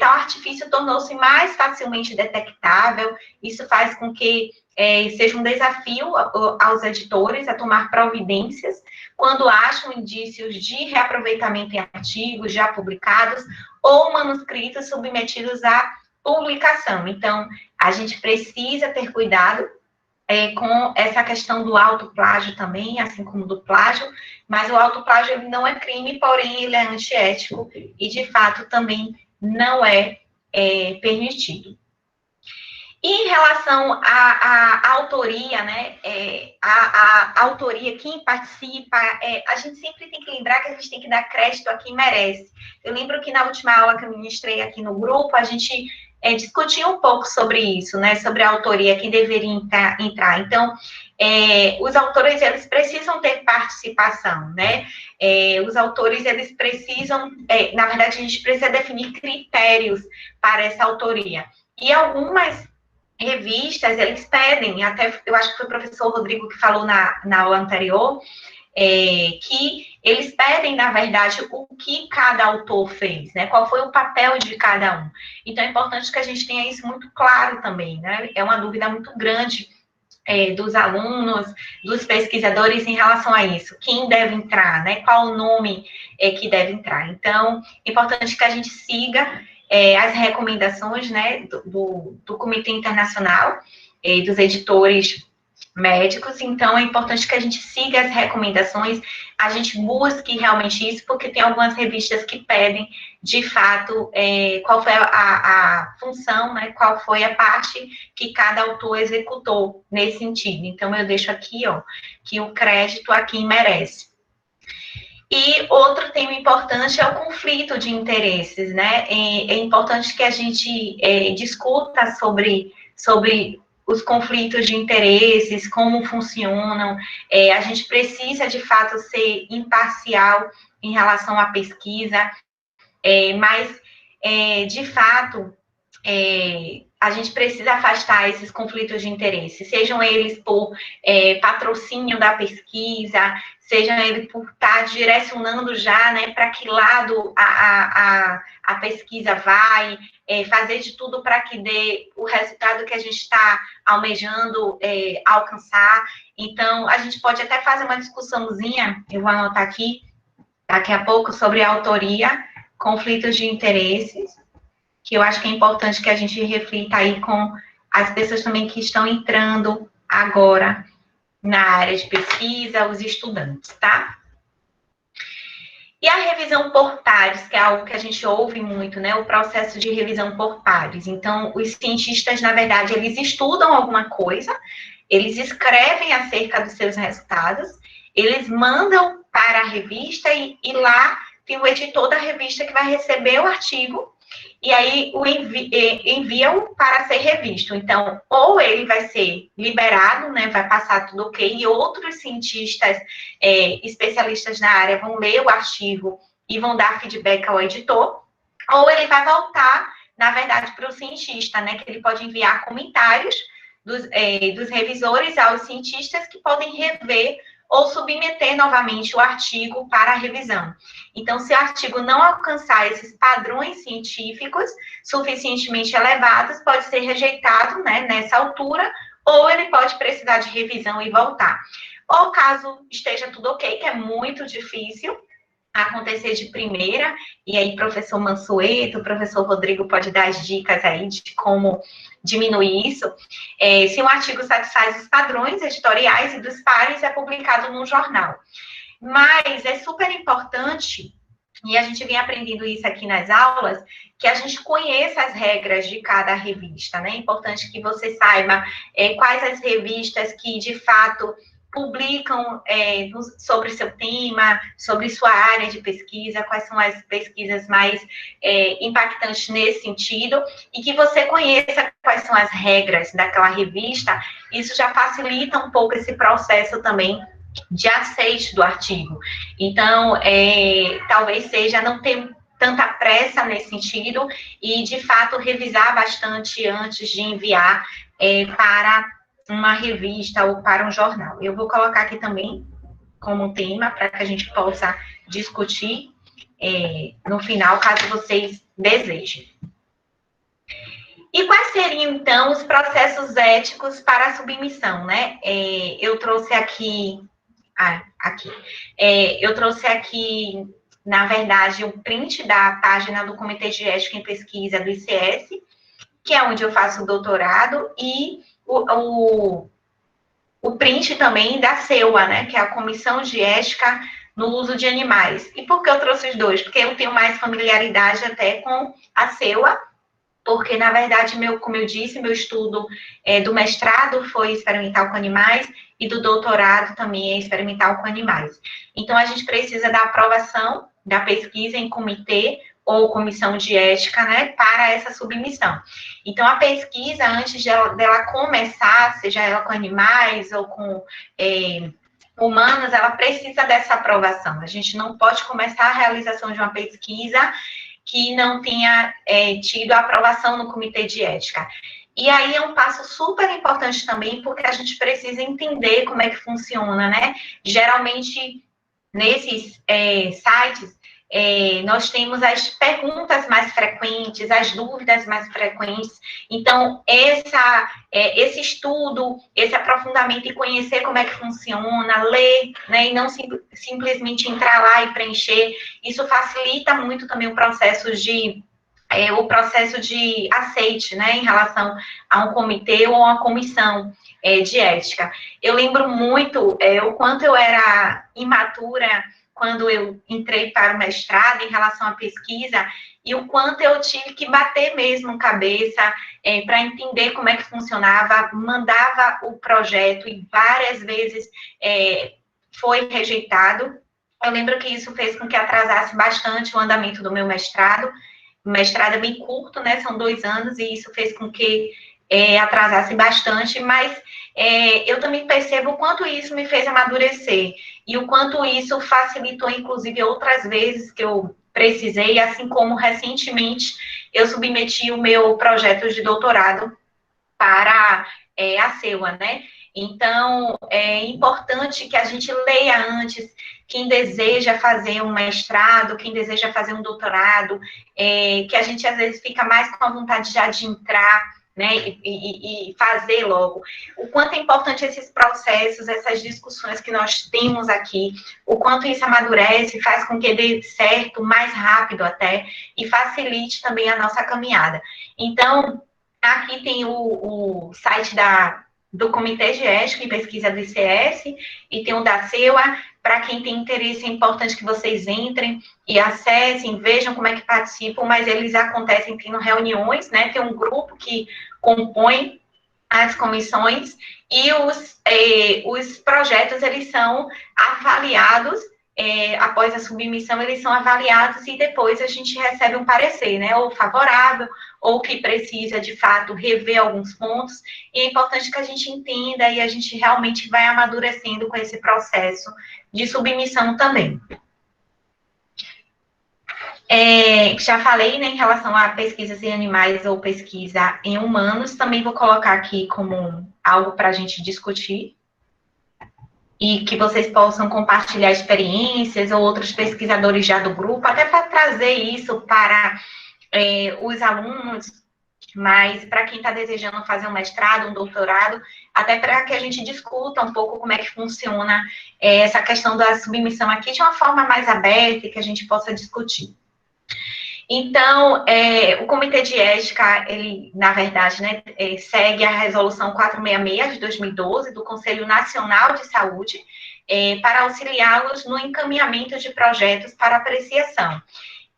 tal artifício tornou-se mais facilmente detectável. Isso faz com que seja um desafio aos editores a tomar providências quando acham indícios de reaproveitamento em artigos já publicados ou manuscritos submetidos à publicação. Então, a gente precisa ter cuidado com essa questão do autoplágio também, assim como do plágio, mas o autoplágio ele não é crime, porém ele é antiético e, de fato, também não é permitido. E em relação à autoria, né, a autoria, quem participa, a gente sempre tem que lembrar que a gente tem que dar crédito a quem merece. Eu lembro que na última aula que eu ministrei aqui no grupo, a gente discutiu um pouco sobre isso, né, sobre a autoria, quem deveria entrar. Então, os autores, eles precisam ter participação, né, os autores, eles precisam, na verdade, a gente precisa definir critérios para essa autoria. E algumas revistas, eles pedem, até eu acho que foi o professor Rodrigo que falou na aula anterior, que eles pedem, na verdade, o que cada autor fez, né? Qual foi o papel de cada um. Então, é importante que a gente tenha isso muito claro também, né? É uma dúvida muito grande dos alunos, dos pesquisadores em relação a isso. Quem deve entrar, né? Qual o nome que deve entrar. Então, é importante que a gente siga as recomendações, né, do Comitê Internacional dos Editores Médicos. Então, é importante que a gente siga as recomendações, a gente busque realmente isso, porque tem algumas revistas que pedem, de fato, qual foi a função, né, qual foi a parte que cada autor executou nesse sentido. Então, eu deixo aqui, ó, que o crédito a quem merece. E outro tema importante é o conflito de interesses, né? É importante que a gente discuta sobre os conflitos de interesses, como funcionam. A gente precisa, de fato, ser imparcial em relação à pesquisa, mas, de fato, a gente precisa afastar esses conflitos de interesse, sejam eles por patrocínio da pesquisa, sejam eles por estar direcionando já, né, para que lado a pesquisa vai, fazer de tudo para que dê o resultado que a gente está almejando alcançar. Então, a gente pode até fazer uma discussãozinha, eu vou anotar aqui, daqui a pouco, sobre a autoria, conflitos de interesses, que eu acho que é importante que a gente reflita aí com as pessoas também que estão entrando agora na área de pesquisa, os estudantes, tá? E a revisão por pares, que é algo que a gente ouve muito, né? O processo de revisão por pares. Então, os cientistas, na verdade, eles estudam alguma coisa, eles escrevem acerca dos seus resultados, eles mandam para a revista e lá tem o editor da revista que vai receber o artigo e aí envia-o para ser revisto. Então, ou ele vai ser liberado, né, vai passar tudo ok, e outros cientistas especialistas na área vão ler o artigo e vão dar feedback ao editor, ou ele vai voltar, na verdade, para o cientista, né, que ele pode enviar comentários dos revisores aos cientistas que podem rever ou submeter novamente o artigo para a revisão. Então, se o artigo não alcançar esses padrões científicos suficientemente elevados, pode ser rejeitado, né, nessa altura, ou ele pode precisar de revisão e voltar. Ou caso esteja tudo ok, que é muito difícil acontecer de primeira, e aí professor Mansueto, o professor Rodrigo pode dar as dicas aí de como diminuir isso. Se um artigo satisfaz os padrões editoriais e dos pares, é publicado num jornal. Mas é super importante, e a gente vem aprendendo isso aqui nas aulas, que a gente conheça as regras de cada revista, né? É importante que você saiba quais as revistas que, de fato, publicam sobre seu tema, sobre sua área de pesquisa, quais são as pesquisas mais impactantes nesse sentido, e que você conheça quais são as regras daquela revista. Isso já facilita um pouco esse processo também de aceite do artigo. Então, talvez seja não ter tanta pressa nesse sentido e, de fato, revisar bastante antes de enviar para uma revista ou para um jornal. Eu vou colocar aqui também como tema para que a gente possa discutir no final, caso vocês desejem. E quais seriam, então, os processos éticos para a submissão, né? Eu trouxe aqui, eu trouxe aqui, na verdade, o print da página do Comitê de Ética em Pesquisa do ICS, que é onde eu faço o doutorado, e o print também da CEUA, né, que é a Comissão de Ética no Uso de Animais. E por que eu trouxe os dois? Porque eu tenho mais familiaridade até com a CEUA, porque, na verdade, como eu disse, meu estudo do mestrado foi experimental com animais e do doutorado também é experimental com animais. Então, a gente precisa da aprovação da pesquisa em comitê ou comissão de ética, né, para essa submissão. Então, a pesquisa, antes dela começar, seja ela com animais ou com humanos, ela precisa dessa aprovação. A gente não pode começar a realização de uma pesquisa que não tenha tido a aprovação no comitê de ética. E aí é um passo super importante também, porque a gente precisa entender como é que funciona, né? Geralmente, nesses sites, nós temos as perguntas mais frequentes, as dúvidas mais frequentes. Então, esse estudo, esse aprofundamento e conhecer como é que funciona, ler, né, e não simplesmente entrar lá e preencher, isso facilita muito também o processo de aceite, né, em relação a um comitê ou uma comissão de ética. Eu lembro muito o quanto eu era imatura quando eu entrei para o mestrado em relação à pesquisa, e o quanto eu tive que bater mesmo cabeça para entender como é que funcionava, mandava o projeto e várias vezes foi rejeitado. Eu lembro que isso fez com que atrasasse bastante o andamento do meu mestrado. O mestrado é bem curto, né, são 2 anos, e isso fez com que atrasasse bastante, mas eu também percebo o quanto isso me fez amadurecer, e o quanto isso facilitou, inclusive, outras vezes que eu precisei, assim como recentemente eu submeti o meu projeto de doutorado para a CEUA, né? Então, é importante que a gente leia antes, quem deseja fazer um mestrado, quem deseja fazer um doutorado, que a gente, às vezes, fica mais com a vontade já de entrar, né, e fazer logo. O quanto é importante esses processos, essas discussões que nós temos aqui, o quanto isso amadurece, faz com que dê certo mais rápido até, e facilite também a nossa caminhada. Então, aqui tem o site do Comitê de Ética e Pesquisa do ICS, e tem o da CEUA. Para quem tem interesse, é importante que vocês entrem e acessem, vejam como é que participam, mas eles acontecem tendo reuniões, né? Tem um grupo que compõe as comissões, e os projetos, eles são avaliados após a submissão, eles são avaliados e depois a gente recebe um parecer, né, ou favorável, ou que precisa, de fato, rever alguns pontos, e é importante que a gente entenda e a gente realmente vai amadurecendo com esse processo de submissão também. Já falei, né, em relação a pesquisas em animais ou pesquisa em humanos, também vou colocar aqui como algo para a gente discutir, e que vocês possam compartilhar experiências ou outros pesquisadores já do grupo, até para trazer isso para os alunos, mas para quem está desejando fazer um mestrado, um doutorado, até para que a gente discuta um pouco como é que funciona essa questão da submissão aqui de uma forma mais aberta e que a gente possa discutir. Então, o Comitê de Ética, ele, na verdade, né, segue a Resolução 466 de 2012 do Conselho Nacional de Saúde, para auxiliá-los no encaminhamento de projetos para apreciação.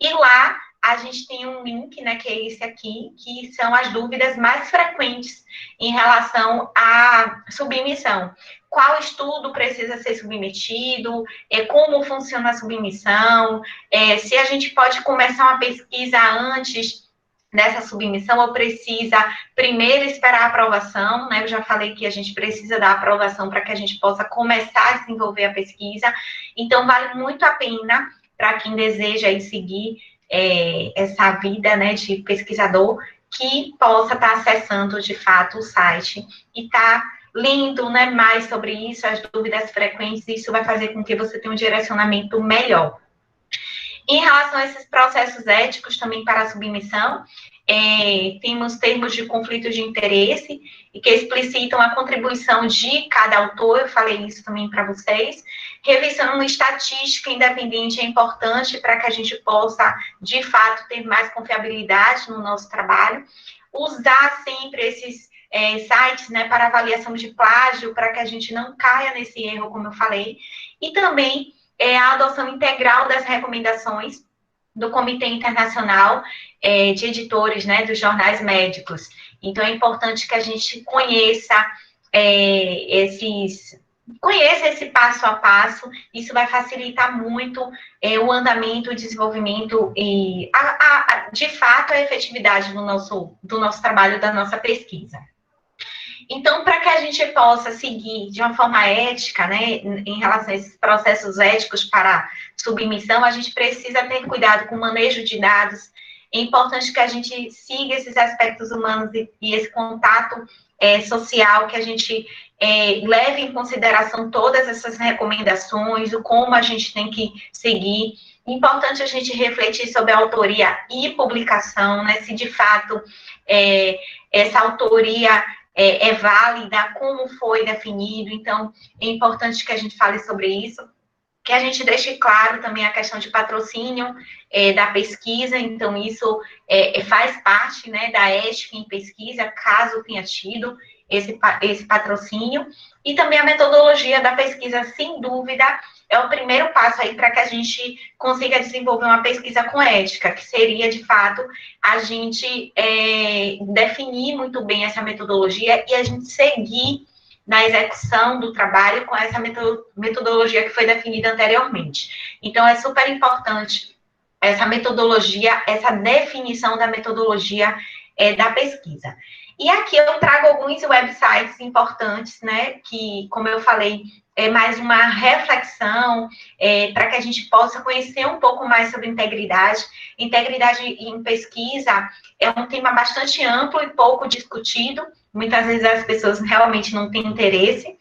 E lá, a gente tem um link, né, que é esse aqui, que são as dúvidas mais frequentes em relação à submissão. Qual estudo precisa ser submetido, como funciona a submissão, se a gente pode começar uma pesquisa antes dessa submissão ou precisa primeiro esperar a aprovação, né? Eu já falei que a gente precisa da aprovação para que a gente possa começar a desenvolver a pesquisa. Então, vale muito a pena para quem deseja aí seguir essa vida, né, de pesquisador, que possa estar acessando, de fato, o site e estar lendo, né, mais sobre isso, as dúvidas frequentes, isso vai fazer com que você tenha um direcionamento melhor. Em relação a esses processos éticos também para a submissão, temos termos de conflito de interesse e que explicitam a contribuição de cada autor, eu falei isso também para vocês. Revisão estatística independente é importante para que a gente possa, de fato, ter mais confiabilidade no nosso trabalho. Usar sempre esses sites, né, para avaliação de plágio, para que a gente não caia nesse erro, como eu falei. E também a adoção integral das recomendações do Comitê Internacional de Editores, né, dos jornais médicos. Então, é importante que a gente conheça esse passo a passo, isso vai facilitar muito o andamento, o desenvolvimento e, de fato, a efetividade do nosso trabalho, da nossa pesquisa. Então, para que a gente possa seguir de uma forma ética, né, em relação a esses processos éticos para submissão, a gente precisa ter cuidado com o manejo de dados. É importante que a gente siga esses aspectos humanos e esse contato social, que a gente leve em consideração todas essas recomendações, o como a gente tem que seguir. É importante a gente refletir sobre a autoria e publicação, né, se de fato essa autoria é válida, como foi definido. Então, é importante que a gente fale sobre isso, que a gente deixe claro também a questão de patrocínio da pesquisa. Então, isso faz parte, né, da ética em pesquisa, caso tenha tido esse patrocínio. E também a metodologia da pesquisa, sem dúvida, é o primeiro passo aí para que a gente consiga desenvolver uma pesquisa com ética, que seria, de fato, a gente definir muito bem essa metodologia e a gente seguir na execução do trabalho com essa metodologia que foi definida anteriormente. Então, é super importante essa metodologia, essa definição da metodologia da pesquisa. E aqui eu trago alguns websites importantes, né, que, como eu falei, é mais uma reflexão para que a gente possa conhecer um pouco mais sobre integridade. Integridade em pesquisa é um tema bastante amplo e pouco discutido. Muitas vezes as pessoas realmente não têm interesse.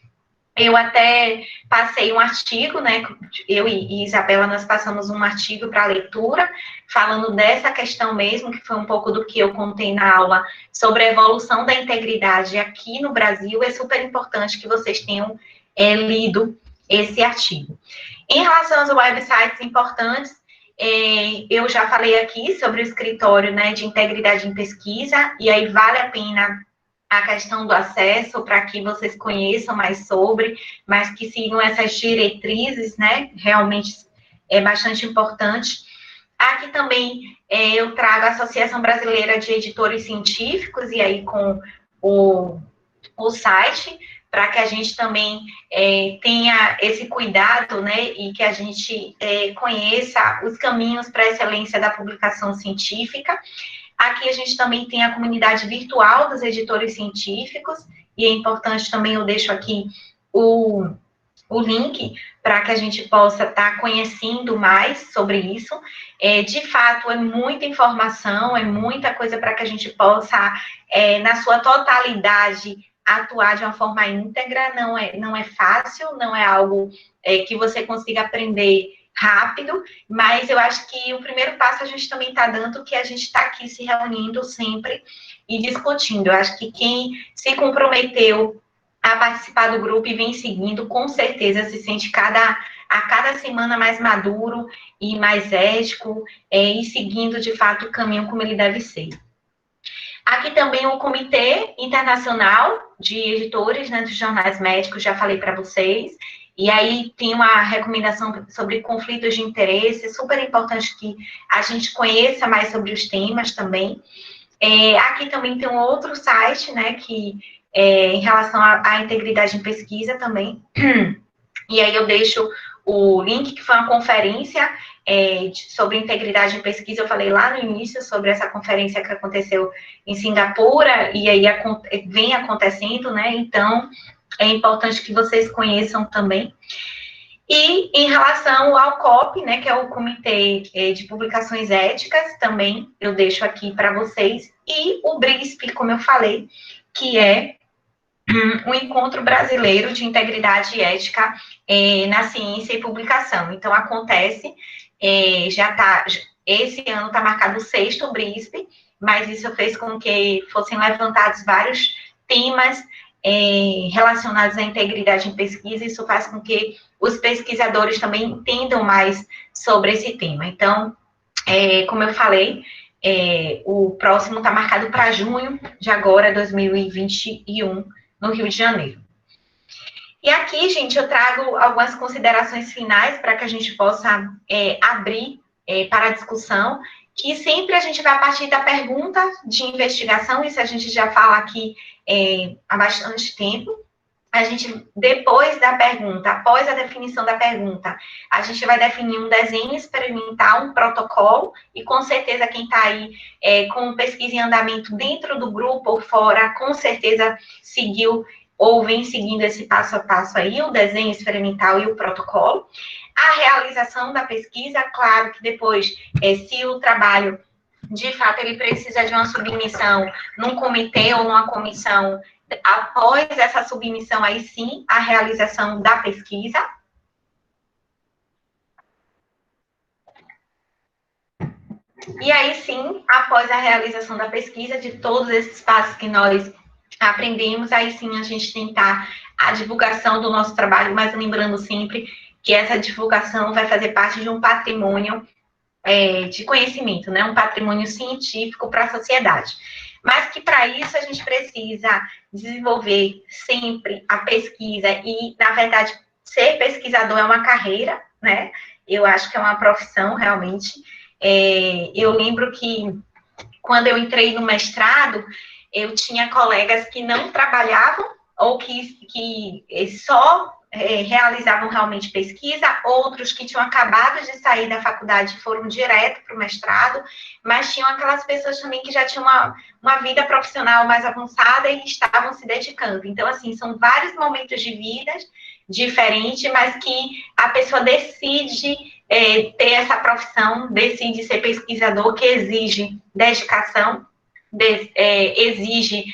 Eu até passei um artigo, né, eu e Isabela, nós passamos um artigo para leitura, falando dessa questão mesmo, que foi um pouco do que eu contei na aula, sobre a evolução da integridade aqui no Brasil. É super importante que vocês tenham lido esse artigo. Em relação aos websites importantes, eu já falei aqui sobre o escritório, né, de integridade em pesquisa, e aí vale a pena a questão do acesso para que vocês conheçam mais sobre, mas que sigam essas diretrizes, né, realmente é bastante importante. Aqui também eu trago a Associação Brasileira de Editores Científicos, e aí com o site, para que a gente também tenha esse cuidado, né, e que a gente conheça os caminhos para a excelência da publicação científica. Aqui a gente também tem a comunidade virtual dos editores científicos, e é importante também, eu deixo aqui o link para que a gente possa estar conhecendo mais sobre isso. De fato, é muita informação, é muita coisa para que a gente possa, na sua totalidade, atuar de uma forma íntegra. Não é fácil, não é algo que você consiga aprender rápido, mas eu acho que o primeiro passo a gente também está dando, que a gente está aqui se reunindo sempre e discutindo. Eu acho que quem se comprometeu a participar do grupo e vem seguindo, com certeza se sente a cada semana mais maduro e mais ético, e seguindo, de fato, o caminho como ele deve ser. Aqui também o Comitê Internacional de Editores, né, dos Jornais Médicos, já falei para vocês, e aí tem uma recomendação sobre conflitos de interesse, super importante que a gente conheça mais sobre os temas também. Aqui também tem um outro site, né, que em relação à integridade em pesquisa também, e aí eu deixo o link, que foi uma conferência sobre integridade em pesquisa. Eu falei lá no início sobre essa conferência que aconteceu em Singapura, e aí vem acontecendo, né, então é importante que vocês conheçam também. E em relação ao COP, né, que é o Comitê de Publicações Éticas, também eu deixo aqui para vocês, e o BRISP, como eu falei, que é um encontro brasileiro de integridade e ética na ciência e publicação. Então, acontece, esse ano está marcado o 6º BRISP, mas isso fez com que fossem levantados vários temas relacionados à integridade em pesquisa. Isso faz com que os pesquisadores também entendam mais sobre esse tema. Então, como eu falei, o próximo está marcado para junho de agora, 2021, no Rio de Janeiro. E aqui, gente, eu trago algumas considerações finais para que a gente possa abrir para a discussão, que sempre a gente vai partir da pergunta de investigação. Isso a gente já fala aqui há bastante tempo. A gente, depois da pergunta, após a definição da pergunta, a gente vai definir um desenho experimental, um protocolo, e com certeza quem está aí com pesquisa em andamento dentro do grupo ou fora, com certeza seguiu ou vem seguindo esse passo a passo aí, o desenho experimental e o protocolo. A realização da pesquisa, claro que depois, se o trabalho, de fato, ele precisa de uma submissão num comitê ou numa comissão, após essa submissão, aí sim, a realização da pesquisa. E aí sim, após a realização da pesquisa, de todos esses passos que nós aprendemos, aí sim a gente tentar a divulgação do nosso trabalho, mas lembrando sempre que essa divulgação vai fazer parte de um patrimônio de conhecimento, né? Um patrimônio científico para a sociedade. Mas que para isso a gente precisa desenvolver sempre a pesquisa e, na verdade, ser pesquisador é uma carreira, né? Eu acho que é uma profissão, realmente. Eu lembro que, quando eu entrei no mestrado, eu tinha colegas que não trabalhavam ou que só realizavam realmente pesquisa, outros que tinham acabado de sair da faculdade e foram direto para o mestrado, mas tinham aquelas pessoas também que já tinham uma vida profissional mais avançada e estavam se dedicando. Então, assim, são vários momentos de vida diferentes, mas que a pessoa decide ter essa profissão, decide ser pesquisador, que exige dedicação, exige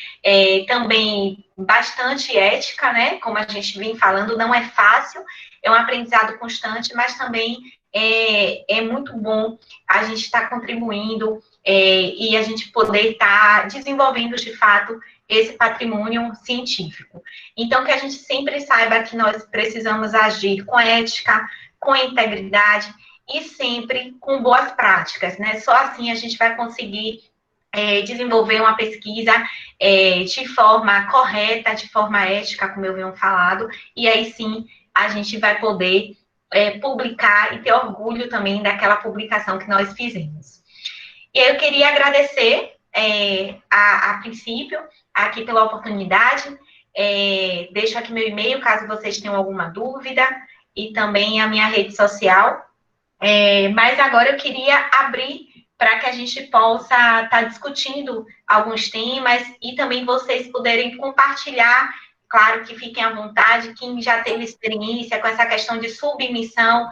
também bastante ética, né? Como a gente vem falando, não é fácil, é um aprendizado constante, mas também é muito bom a gente estar contribuindo e a gente poder estar desenvolvendo, de fato, esse patrimônio científico. Então, que a gente sempre saiba que nós precisamos agir com ética, com integridade e sempre com boas práticas, né? Só assim a gente vai conseguir desenvolver uma pesquisa de forma correta, de forma ética, como eu venho falado, e aí sim a gente vai poder publicar e ter orgulho também daquela publicação que nós fizemos. E eu queria agradecer, a princípio, aqui pela oportunidade, Deixo aqui meu e-mail, caso vocês tenham alguma dúvida, e também a minha rede social. Mas agora eu queria abrir para que a gente possa estar discutindo alguns temas e também vocês poderem compartilhar, claro que fiquem à vontade, quem já teve experiência com essa questão de submissão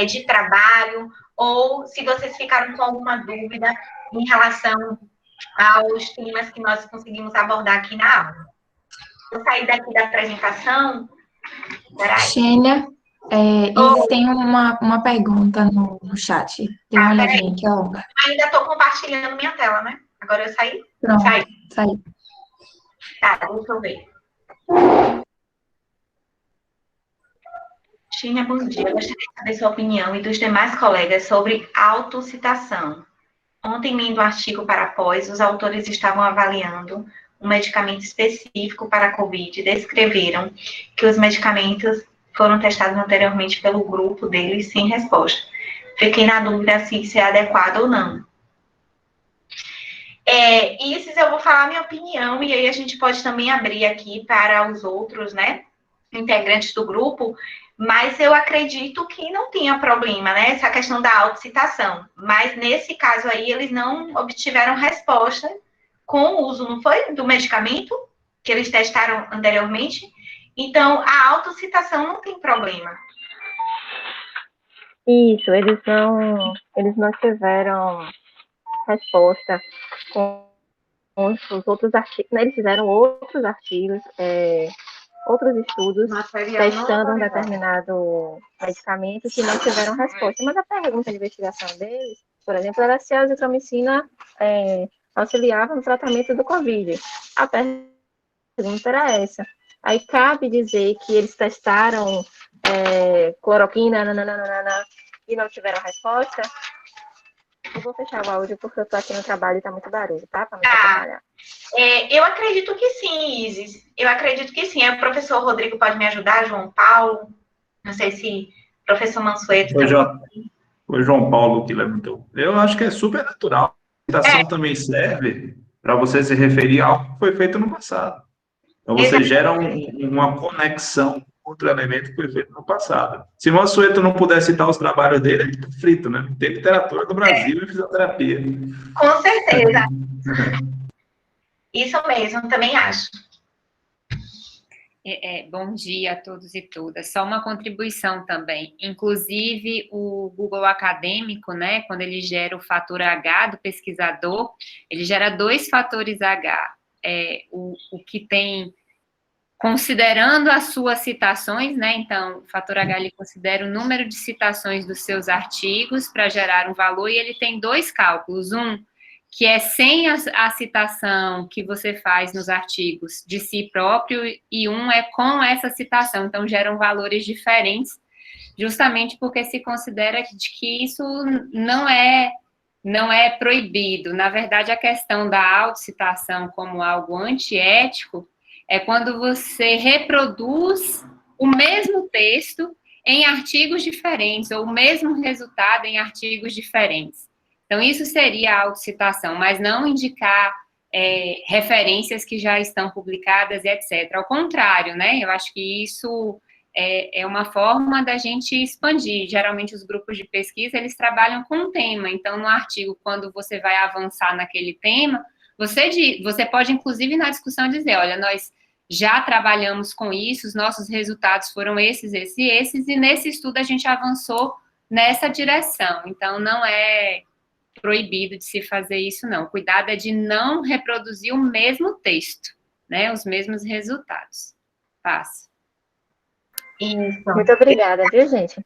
de trabalho, ou se vocês ficaram com alguma dúvida em relação aos temas que nós conseguimos abordar aqui na aula. Vou sair daqui da apresentação. Peraí. Xênia, Isis tem uma pergunta no chat. Dê uma olhadinha aqui, ó. Ainda estou compartilhando minha tela, né? Agora eu saí? Pronto, Saí. saiu. Tá, deixa eu ver. Xênia, bom dia. Eu gostaria de saber sua opinião e dos demais colegas sobre autocitação. Ontem, lendo um artigo para pós, os autores estavam avaliando um medicamento específico para a COVID e descreveram que os medicamentos foram testados anteriormente pelo grupo deles sem resposta. Fiquei na dúvida se isso é adequado ou não. Isso eu vou falar a minha opinião, e aí a gente pode também abrir aqui para os outros, né, integrantes do grupo, mas eu acredito que não tinha problema, né, essa questão da autocitação. Mas nesse caso aí, eles não obtiveram resposta com o uso, não foi? Do medicamento que eles testaram anteriormente. Então, a autocitação não tem problema. Isso, eles não tiveram resposta com os outros artigos, né? Eles fizeram outros artigos, outros estudos, testando um determinado medicamento que não tiveram resposta. Mas a pergunta de investigação deles, por exemplo, era se a azitromicina auxiliava no tratamento do COVID. A pergunta era essa. Aí cabe dizer que eles testaram cloroquina, e não tiveram resposta. Eu vou fechar o áudio porque eu tô aqui no trabalho e tá muito barulho, tá? Pra não atrapalhar. Eu acredito que sim, Isis. Eu acredito que sim. O professor Rodrigo pode me ajudar, João Paulo. Não sei se o professor Mansueto Foi João Paulo que levantou. Eu acho que é super natural. A citação também serve para você se referir a algo que foi feito no passado. Então, você gera uma conexão com outro elemento que foi feito no passado. Se o Mansueto não puder citar os trabalhos dele, ele está frito, né? Não tem literatura do Brasil em fisioterapia. Com certeza. Isso mesmo, também acho. Bom dia a todos e todas. Só uma contribuição também. Inclusive, o Google Acadêmico, né, quando ele gera o fator H do pesquisador, ele gera 2 fatores H. O que tem, considerando as suas citações, né, então, o fator H, ele considera o número de citações dos seus artigos para gerar um valor, e ele tem 2 cálculos, um que é sem a citação que você faz nos artigos de si próprio, e um é com essa citação, então geram valores diferentes, justamente porque se considera que isso não é proibido. Na verdade, a questão da autocitação como algo antiético é quando você reproduz o mesmo texto em artigos diferentes, ou o mesmo resultado em artigos diferentes. Então, isso seria a autocitação, mas não indicar referências que já estão publicadas e etc. Ao contrário, né? Eu acho que isso é uma forma da gente expandir. Geralmente, os grupos de pesquisa, eles trabalham com um tema. Então, no artigo, quando você vai avançar naquele tema, você pode, inclusive, na discussão, dizer, olha, nós já trabalhamos com isso, os nossos resultados foram esses, e nesse estudo a gente avançou nessa direção. Então, não é proibido de se fazer isso, não. Cuidado é de não reproduzir o mesmo texto, né? Os mesmos resultados. Passa. Isso. Muito obrigada, viu, gente?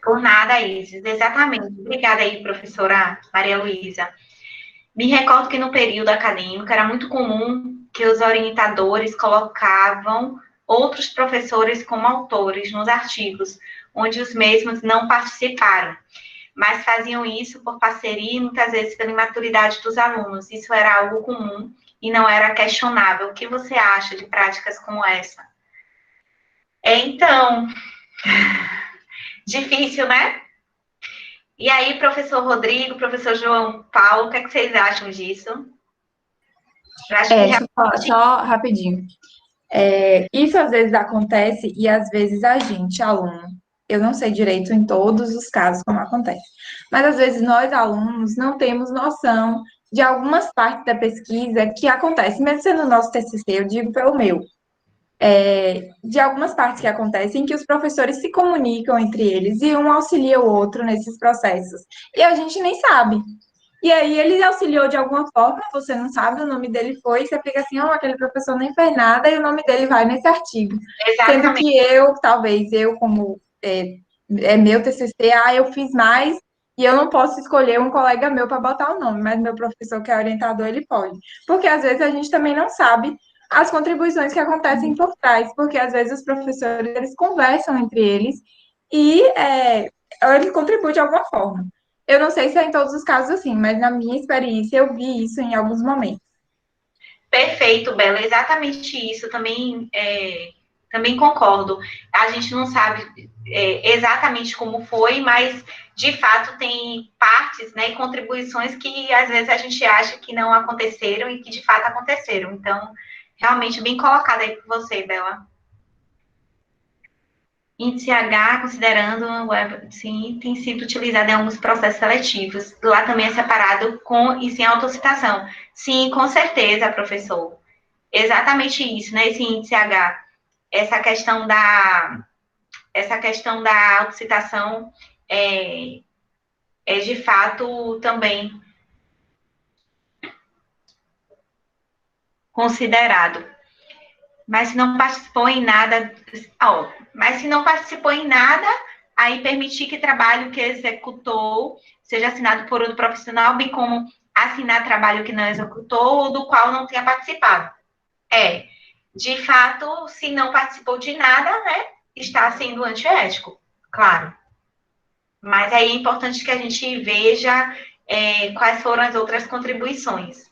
Por nada, Isis. Exatamente. Obrigada aí, professora Maria Luísa. Me recordo que no período acadêmico era muito comum que os orientadores colocavam outros professores como autores nos artigos, onde os mesmos não participaram, mas faziam isso por parceria e muitas vezes pela imaturidade dos alunos. Isso era algo comum e não era questionável. O que você acha de práticas como essa? Então, difícil, né? E aí, professor Rodrigo, professor João Paulo, o que vocês acham disso? Eu acho que Só rapidinho. Isso às vezes acontece e às vezes a gente, aluno, eu não sei direito em todos os casos como acontece, mas às vezes nós, alunos, não temos noção de algumas partes da pesquisa que acontecem, mesmo sendo o nosso TCC, eu digo pelo meu, de algumas partes que acontecem que os professores se comunicam entre eles e um auxilia o outro nesses processos. E a gente nem sabe. E aí ele auxiliou de alguma forma, você não sabe, o nome dele foi, e você fica assim, oh, aquele professor nem fez nada, e o nome dele vai nesse artigo. Sendo Exatamente. que talvez eu, como meu TCC, eu fiz mais, e eu não posso escolher um colega meu para botar o nome, mas meu professor que é orientador, ele pode. Porque às vezes a gente também não sabe as contribuições que acontecem por trás, porque às vezes os professores, eles conversam entre eles, e eles contribuem de alguma forma. Eu não sei se é em todos os casos assim, mas na minha experiência eu vi isso em alguns momentos. Perfeito, Bela, exatamente isso. Também concordo. A gente não sabe exatamente como foi, mas de fato tem partes, né, e contribuições que às vezes a gente acha que não aconteceram e que de fato aconteceram. Então, realmente bem colocado aí por você, Bela. Índice H, considerando sim, tem sido utilizado em alguns processos seletivos. Lá também é separado com e sem autocitação. Sim, com certeza, professor. Exatamente isso, né? Esse índice H. Essa questão da autocitação é de fato também considerado. Mas se não participou em nada, mas se não participou em nada, aí permitir que trabalho que executou seja assinado por outro profissional, bem como assinar trabalho que não executou ou do qual não tenha participado. De fato, se não participou de nada, né, está sendo antiético, claro. Mas aí é importante que a gente veja quais foram as outras contribuições.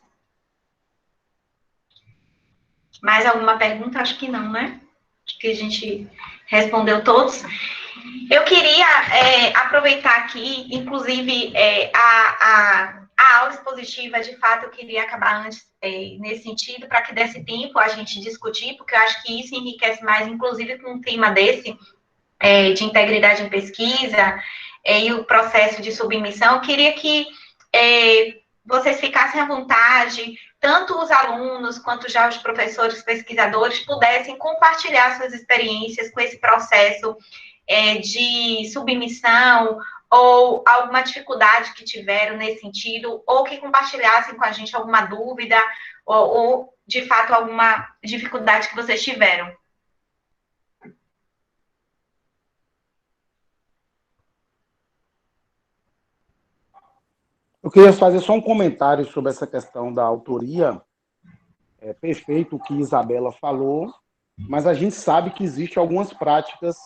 Mais alguma pergunta? Acho que não, né? Acho que a gente respondeu todos. Eu queria aproveitar aqui, inclusive, a aula expositiva, de fato, eu queria acabar antes nesse sentido, para que desse tempo a gente discutir, porque eu acho que isso enriquece mais, inclusive, com um tema desse, de integridade em pesquisa, e o processo de submissão. Eu queria que vocês ficassem à vontade, tanto os alunos quanto já os professores, pesquisadores, pudessem compartilhar suas experiências com esse processo de submissão, ou alguma dificuldade que tiveram nesse sentido, ou que compartilhassem com a gente alguma dúvida, ou de fato, alguma dificuldade que vocês tiveram. Eu queria fazer só um comentário sobre essa questão da autoria. É perfeito o que Isabela falou, mas a gente sabe que existem algumas práticas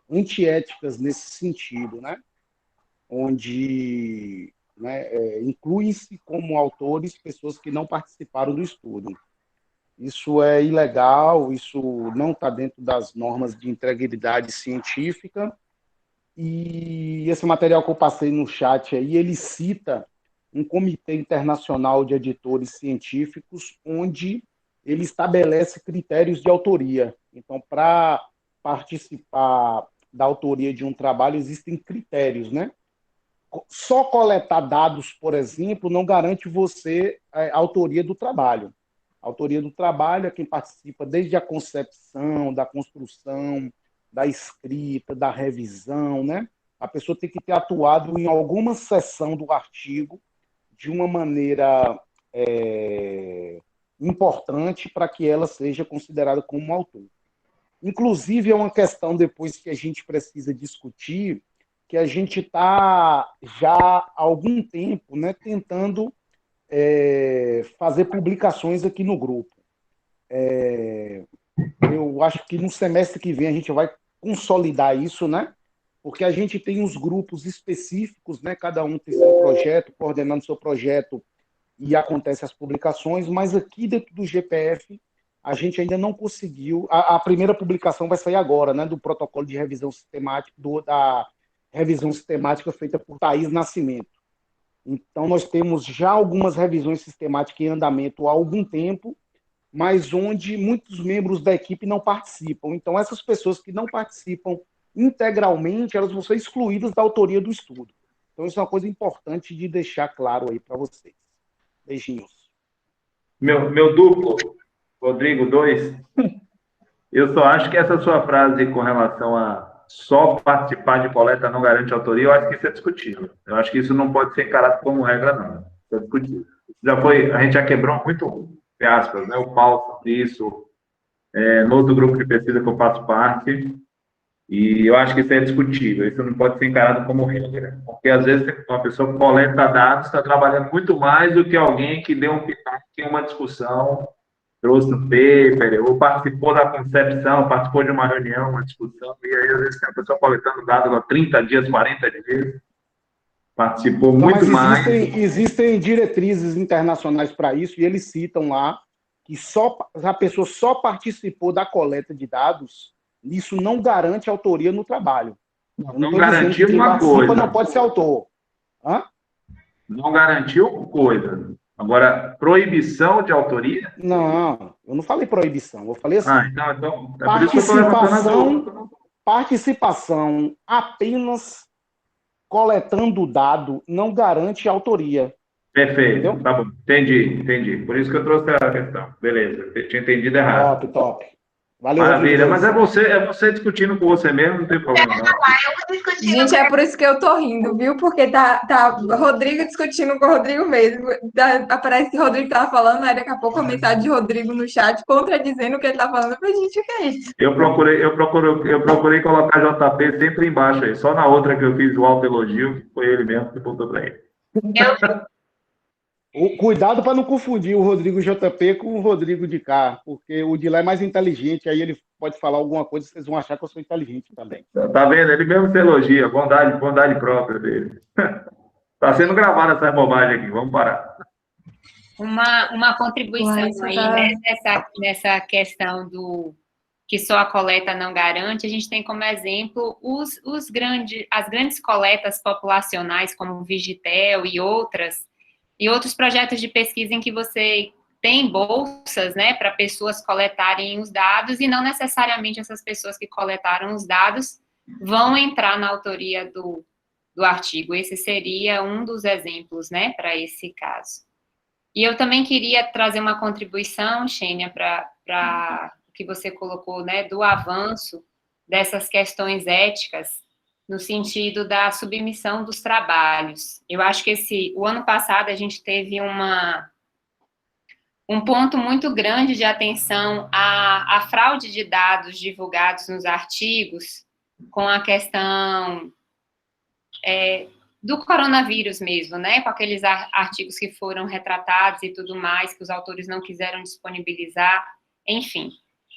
antiéticas nesse sentido, né? Onde incluem-se como autores pessoas que não participaram do estudo. Isso é ilegal, isso não está dentro das normas de integridade científica. E esse material que eu passei no chat aí, ele cita um comitê internacional de editores científicos, onde ele estabelece critérios de autoria. Então, para participar da autoria de um trabalho, existem critérios, né? Só coletar dados, por exemplo, não garante você a autoria do trabalho. A autoria do trabalho é quem participa desde a concepção, da construção, da escrita, da revisão, né? A pessoa tem que ter atuado em alguma seção do artigo de uma maneira importante para que ela seja considerada como autor. Inclusive, é uma questão depois que a gente precisa discutir, que a gente está já há algum tempo, né, tentando fazer publicações aqui no grupo. Eu acho que no semestre que vem a gente vai consolidar isso, né? Porque a gente tem os grupos específicos, né? Cada um tem seu projeto, coordenando seu projeto, e acontece as publicações, mas aqui dentro do GPF a gente ainda não conseguiu. A primeira publicação vai sair agora, né? Do protocolo de revisão sistemática, da revisão sistemática feita por Thaís Nascimento. Então, nós temos já algumas revisões sistemáticas em andamento há algum tempo, mas onde muitos membros da equipe não participam. Então, essas pessoas que não participam integralmente, elas vão ser excluídas da autoria do estudo. Então, isso é uma coisa importante de deixar claro aí para vocês. Beijinhos. Meu duplo, Rodrigo 2, eu só acho que essa sua frase com relação a só participar de coleta não garante autoria, eu acho que isso é discutível. Eu acho que isso não pode ser encarado como regra, não. Isso é discutível. A gente já quebrou muito, entre aspas, né, o pau disso, no outro grupo de pesquisa que eu faço parte, e eu acho que isso é discutível, isso não pode ser encarado como regra, porque às vezes uma pessoa que coleta dados está trabalhando muito mais do que alguém que deu um pitaco em uma discussão, trouxe um paper, ou participou da concepção, participou de uma reunião, uma discussão, e aí às vezes tem a pessoa coletando dados há 30 dias, 40 dias, participou muito mais. Existem diretrizes internacionais para isso, e eles citam lá que a pessoa só participou da coleta de dados, isso não garante autoria no trabalho. Não garantiu uma coisa. Não pode ser autor. Hã? Não garantiu coisa. Agora, proibição de autoria? Não, eu não falei proibição. Eu falei assim. Então é por isso que eu estou levantando participação apenas coletando o dado não garante autoria. Perfeito. Entendeu? Tá bom. Entendi. Por isso que eu trouxe a questão. Beleza. Eu tinha entendido errado. Top. Valeu, maravilha, mas é você discutindo com você mesmo, não tem problema. Gente, é por isso que eu tô rindo, viu? Porque tá Rodrigo discutindo com o Rodrigo mesmo. Aparece que o Rodrigo tava falando, aí daqui a pouco a mensagem de Rodrigo no chat contradizendo o que ele tá falando. Eu falei, gente, o que é isso? Eu procurei colocar JP sempre embaixo aí, só na outra que eu fiz o autoelogio, que foi ele mesmo que botou para ele. Cuidado para não confundir o Rodrigo JP com o Rodrigo de cá, porque o de lá é mais inteligente, aí ele pode falar alguma coisa e vocês vão achar que eu sou inteligente também. Tá vendo? Ele mesmo se elogia, bondade própria dele. Tá sendo gravada essa bobagem aqui, vamos parar. Uma contribuição aí nessa questão do que só a coleta não garante, a gente tem como exemplo as grandes coletas populacionais, como o Vigitel e outros projetos de pesquisa em que você tem bolsas, né, para pessoas coletarem os dados, e não necessariamente essas pessoas que coletaram os dados vão entrar na autoria do artigo. Esse seria um dos exemplos, né, para esse caso. E eu também queria trazer uma contribuição, Xênia, para o que você colocou, né, do avanço dessas questões éticas, no sentido da submissão dos trabalhos. Eu acho que o ano passado a gente teve um ponto muito grande de atenção à fraude de dados divulgados nos artigos, com a questão do coronavírus mesmo, né, com aqueles artigos que foram retratados e tudo mais, que os autores não quiseram disponibilizar, enfim.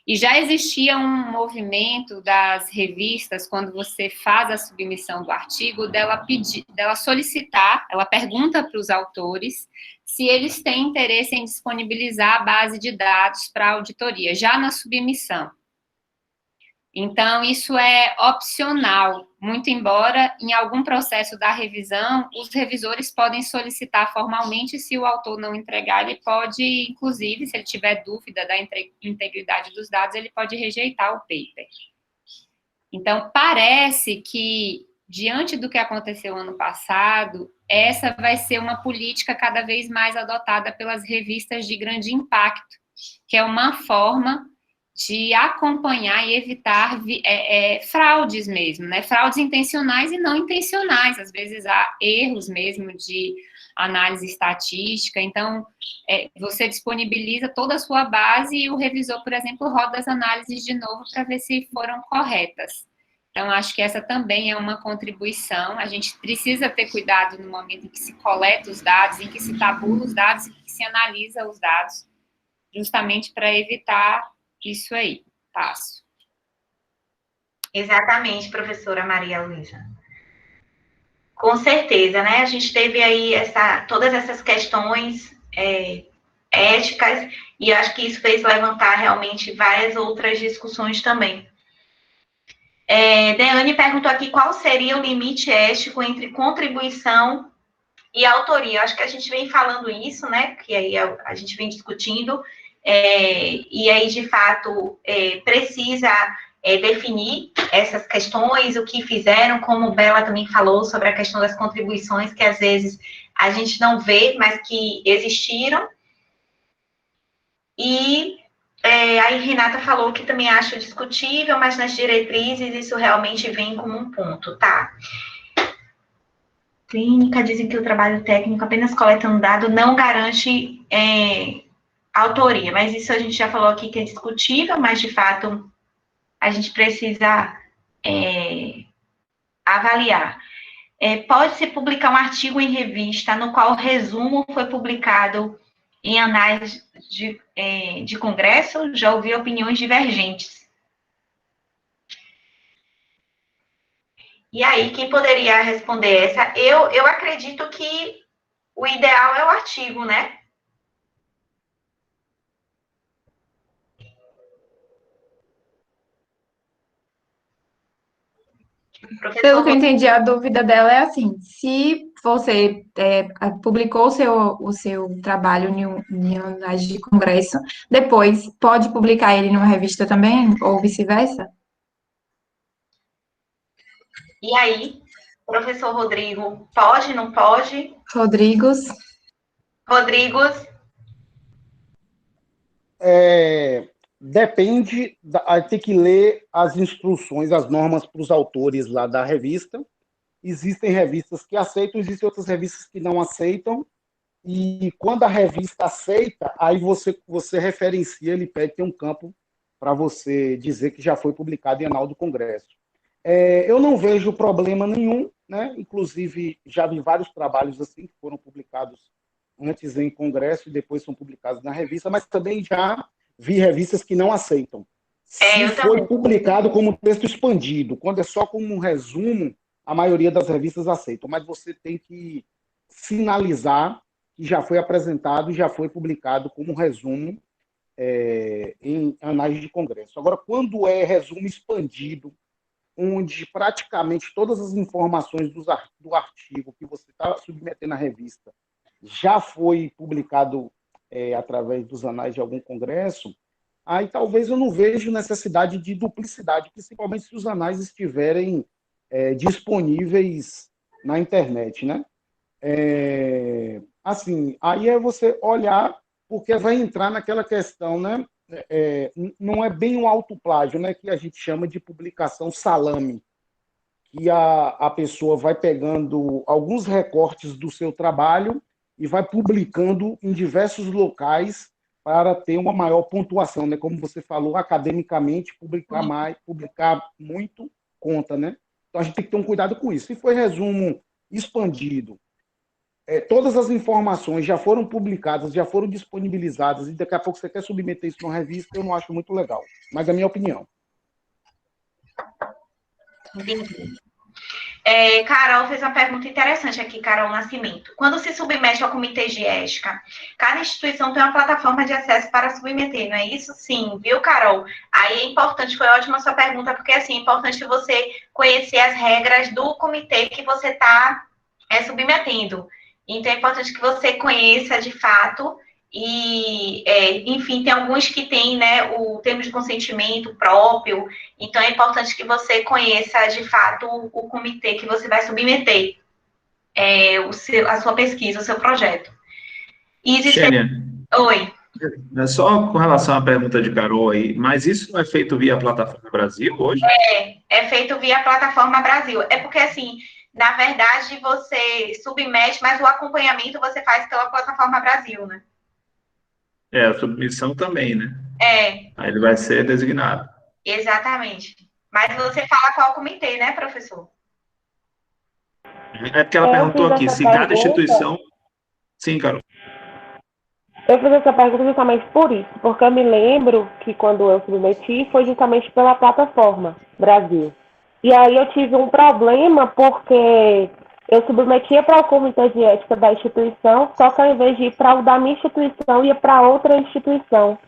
E já existia um movimento das revistas, quando você faz a submissão do artigo, dela solicitar, ela pergunta para os autores se eles têm interesse em disponibilizar a base de dados para auditoria, já na submissão. Então, isso é opcional, muito embora em algum processo da revisão, os revisores podem solicitar formalmente, se o autor não entregar, ele pode, inclusive, se ele tiver dúvida da integridade dos dados, ele pode rejeitar o paper. Então, parece que, diante do que aconteceu ano passado, essa vai ser uma política cada vez mais adotada pelas revistas de grande impacto, que é uma forma de acompanhar e evitar fraudes mesmo, né? Fraudes intencionais e não intencionais. Às vezes há erros mesmo de análise estatística. Então, você disponibiliza toda a sua base e o revisor, por exemplo, roda as análises de novo para ver se foram corretas. Então, acho que essa também é uma contribuição. A gente precisa ter cuidado no momento em que se coleta os dados, em que se tabula os dados, em que se analisa os dados, justamente para evitar isso aí. Passo. Exatamente, professora Maria Luísa. Com certeza, né? A gente teve aí todas essas questões éticas, e acho que isso fez levantar realmente várias outras discussões também. Deane perguntou aqui qual seria o limite ético entre contribuição e autoria. Acho que a gente vem falando isso, né? Que aí a gente vem discutindo. e aí, de fato, precisa definir essas questões, o que fizeram, como Bela também falou sobre a questão das contribuições, que às vezes a gente não vê, mas que existiram. E aí Renata falou que também acho discutível, mas nas diretrizes isso realmente vem como um ponto, tá? Clínica dizem que o trabalho técnico apenas coletando dado não garante autoria, mas isso a gente já falou aqui que é discutível, mas de fato a gente precisa avaliar. Pode-se publicar um artigo em revista no qual o resumo foi publicado em análise de congresso? Já ouvi opiniões divergentes. E aí, quem poderia responder essa? Eu acredito que o ideal é o artigo, né? Pelo que eu entendi, a dúvida dela é assim: se você publicou o seu trabalho em análise de congresso, depois pode publicar ele numa revista também, ou vice-versa? E aí, professor Rodrigo, pode, não pode? Rodrigos? Depende, tem que ler as instruções, as normas para os autores lá da revista. Existem revistas que aceitam, existem outras revistas que não aceitam, e quando a revista aceita, aí você referencia, ele pede, tem um campo para você dizer que já foi publicado em Anal do Congresso. Eu não vejo problema nenhum, né? Inclusive, já vi vários trabalhos assim que foram publicados antes em congresso e depois são publicados na revista, mas também já vi revistas que não aceitam. Se foi publicado como texto expandido, quando é só como um resumo, a maioria das revistas aceitam, mas você tem que sinalizar que já foi apresentado e já foi publicado como resumo em análise de congresso. Agora, quando é resumo expandido, onde praticamente todas as informações do artigo que você está submetendo à revista já foi publicado através dos anais de algum congresso, aí talvez eu não vejo necessidade de duplicidade, principalmente se os anais estiverem disponíveis na internet, né? Assim, aí é você olhar, porque vai entrar naquela questão, né? Não é bem um autoplágio, né? Que a gente chama de publicação salame, que a pessoa vai pegando alguns recortes do seu trabalho e vai publicando em diversos locais para ter uma maior pontuação, né? Como você falou, academicamente, publicar muito conta, né? Então a gente tem que ter um cuidado com isso. Se foi resumo expandido, todas as informações já foram publicadas, já foram disponibilizadas, e daqui a pouco você quer submeter isso numa revista, eu não acho muito legal. Mas é a minha opinião. Entendi. Carol fez uma pergunta interessante aqui, Carol Nascimento. Quando se submete ao comitê de ética, cada instituição tem uma plataforma de acesso para submeter, não é isso? Sim, viu, Carol? Aí é importante, foi ótima a sua pergunta, porque assim, é importante você conhecer as regras do comitê que você está submetendo. Então, é importante que você conheça de fato e, enfim, tem alguns que têm, né, o termo de consentimento próprio, então é importante que você conheça de fato o comitê que você vai submeter a sua pesquisa, o seu projeto. Xênia, Oi. Só com relação à pergunta de Carol aí, mas isso não é feito via Plataforma Brasil hoje? É feito via Plataforma Brasil. É porque, assim, na verdade, você submete, mas o acompanhamento você faz pela Plataforma Brasil, né? A submissão também, né? Aí ele vai ser designado. Exatamente. Mas você fala qual comitê, né, professor? É porque ela perguntou aqui se cada instituição... Sim, Carol. Eu fiz essa pergunta justamente por isso, porque eu me lembro que quando eu submeti foi justamente pela Plataforma Brasil. E aí eu tive um problema porque eu submetia para o comitê de ética da instituição, só que ao invés de ir para o da minha instituição, ia para outra instituição.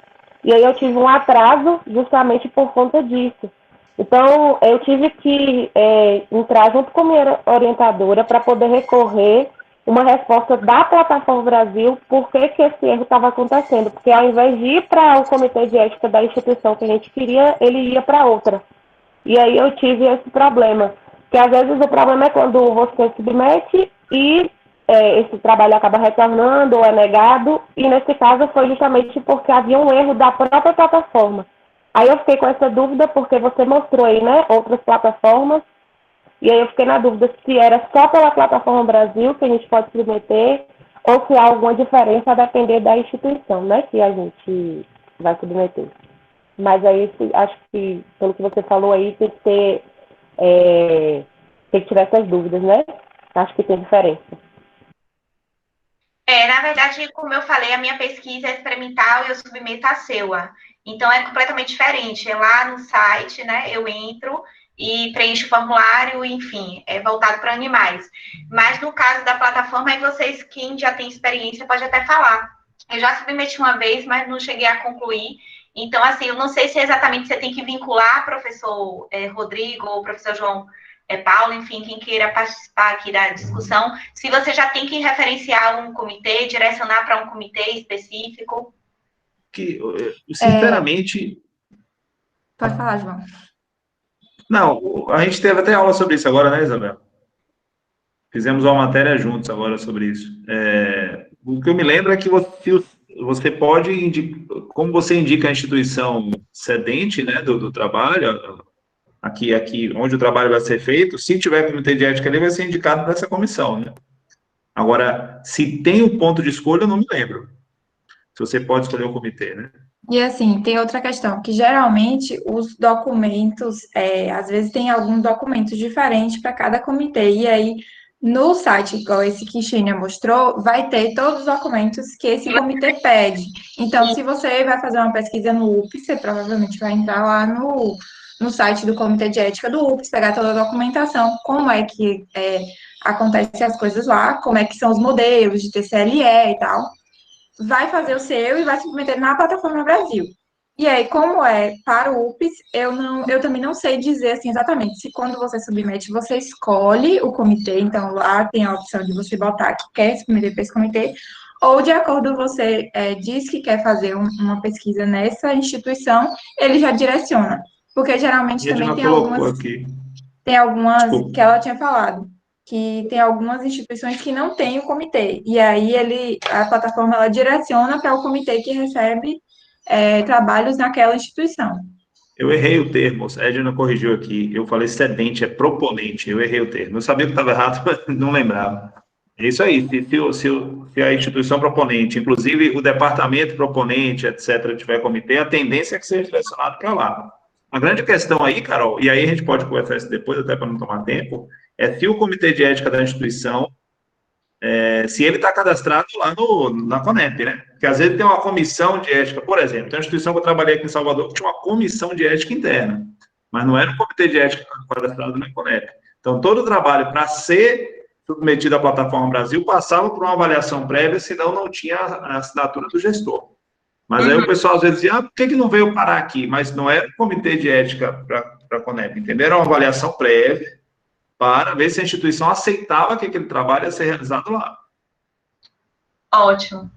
E aí eu tive um atraso justamente por conta disso. Então, eu tive que entrar junto com a minha orientadora para poder recorrer uma resposta da Plataforma Brasil por que esse erro estava acontecendo, porque ao invés de ir para o comitê de ética da instituição que a gente queria, ele ia para outra. E aí eu tive esse problema, que às vezes o problema é quando você submete e esse trabalho acaba retornando ou é negado, e nesse caso foi justamente porque havia um erro da própria plataforma. Aí eu fiquei com essa dúvida porque você mostrou aí, né, outras plataformas, e aí eu fiquei na dúvida se era só pela Plataforma Brasil que a gente pode submeter, ou se há alguma diferença a depender da instituição, né, que a gente vai submeter. Mas aí acho que, pelo que você falou aí, tem que ter, tem que tirar essas dúvidas, né? Acho que tem diferença. Na verdade, como eu falei, a minha pesquisa é experimental e eu submeto a CEUA. Então, é completamente diferente. É lá no site, né, eu entro e preencho o formulário, enfim, é voltado para animais. Mas no caso da plataforma, aí vocês, quem já tem experiência, pode até falar. Eu já submeti uma vez, mas não cheguei a concluir. Então, assim, eu não sei se exatamente você tem que vincular professor Rodrigo ou professor João Paulo, enfim, quem queira participar aqui da discussão, se você já tem que referenciar um comitê, direcionar para um comitê específico. Sinceramente... Pode falar, João. Não, a gente teve até aula sobre isso agora, né, Isabel? Fizemos uma matéria juntos agora sobre isso. O que eu me lembro é que você pode, como você indica a instituição cedente, né, do trabalho, aqui onde o trabalho vai ser feito, se tiver comitê de ética ali, vai ser indicado para essa comissão, né? Agora, se tem um ponto de escolha, eu não me lembro. Se você pode escolher um comitê, né? E assim, tem outra questão, que geralmente os documentos, às vezes tem alguns documentos diferentes para cada comitê, e aí no site, igual esse que Xenia mostrou, vai ter todos os documentos que esse comitê pede. Então, se você vai fazer uma pesquisa no UPS, você provavelmente vai entrar lá no site do Comitê de Ética do UPS, pegar toda a documentação, como é que acontecem as coisas lá, como é que são os modelos de TCLE e tal, vai fazer o seu e vai submeter na Plataforma Brasil. E aí, como é para o UPS, eu também não sei dizer assim exatamente se quando você submete, você escolhe o comitê, então lá tem a opção de você botar que quer submeter para esse comitê, ou de acordo você diz que quer fazer uma pesquisa nessa instituição, ele já direciona. Porque geralmente também tem algumas Desculpa. que ela tinha falado, que tem algumas instituições que não têm o comitê, e aí a plataforma ela direciona para o comitê que recebe trabalhos naquela instituição. Eu errei o termo, a Edna corrigiu aqui, eu falei cedente, é proponente, eu errei o termo. Eu sabia que estava errado, mas não lembrava. É isso aí, se a instituição proponente, inclusive o departamento proponente, etc., tiver comitê, a tendência é que seja direcionado para lá. A grande questão aí, Carol, e aí a gente pode conversar isso depois, até para não tomar tempo, é se o comitê de ética da instituição, se ele está cadastrado lá na Conep, né? Porque às vezes tem uma comissão de ética, por exemplo, tem uma instituição que eu trabalhei aqui em Salvador que tinha uma comissão de ética interna, mas não era um comitê de ética cadastrado na Conep. Então, todo o trabalho para ser submetido à Plataforma Brasil passava por uma avaliação prévia, senão não tinha a assinatura do gestor. Mas aí o pessoal às vezes dizia, por que não veio parar aqui? Mas não era um comitê de ética para a Conep, entendeu? Era uma avaliação prévia, para ver se a instituição aceitava que aquele trabalho ia ser realizado lá. Ótimo.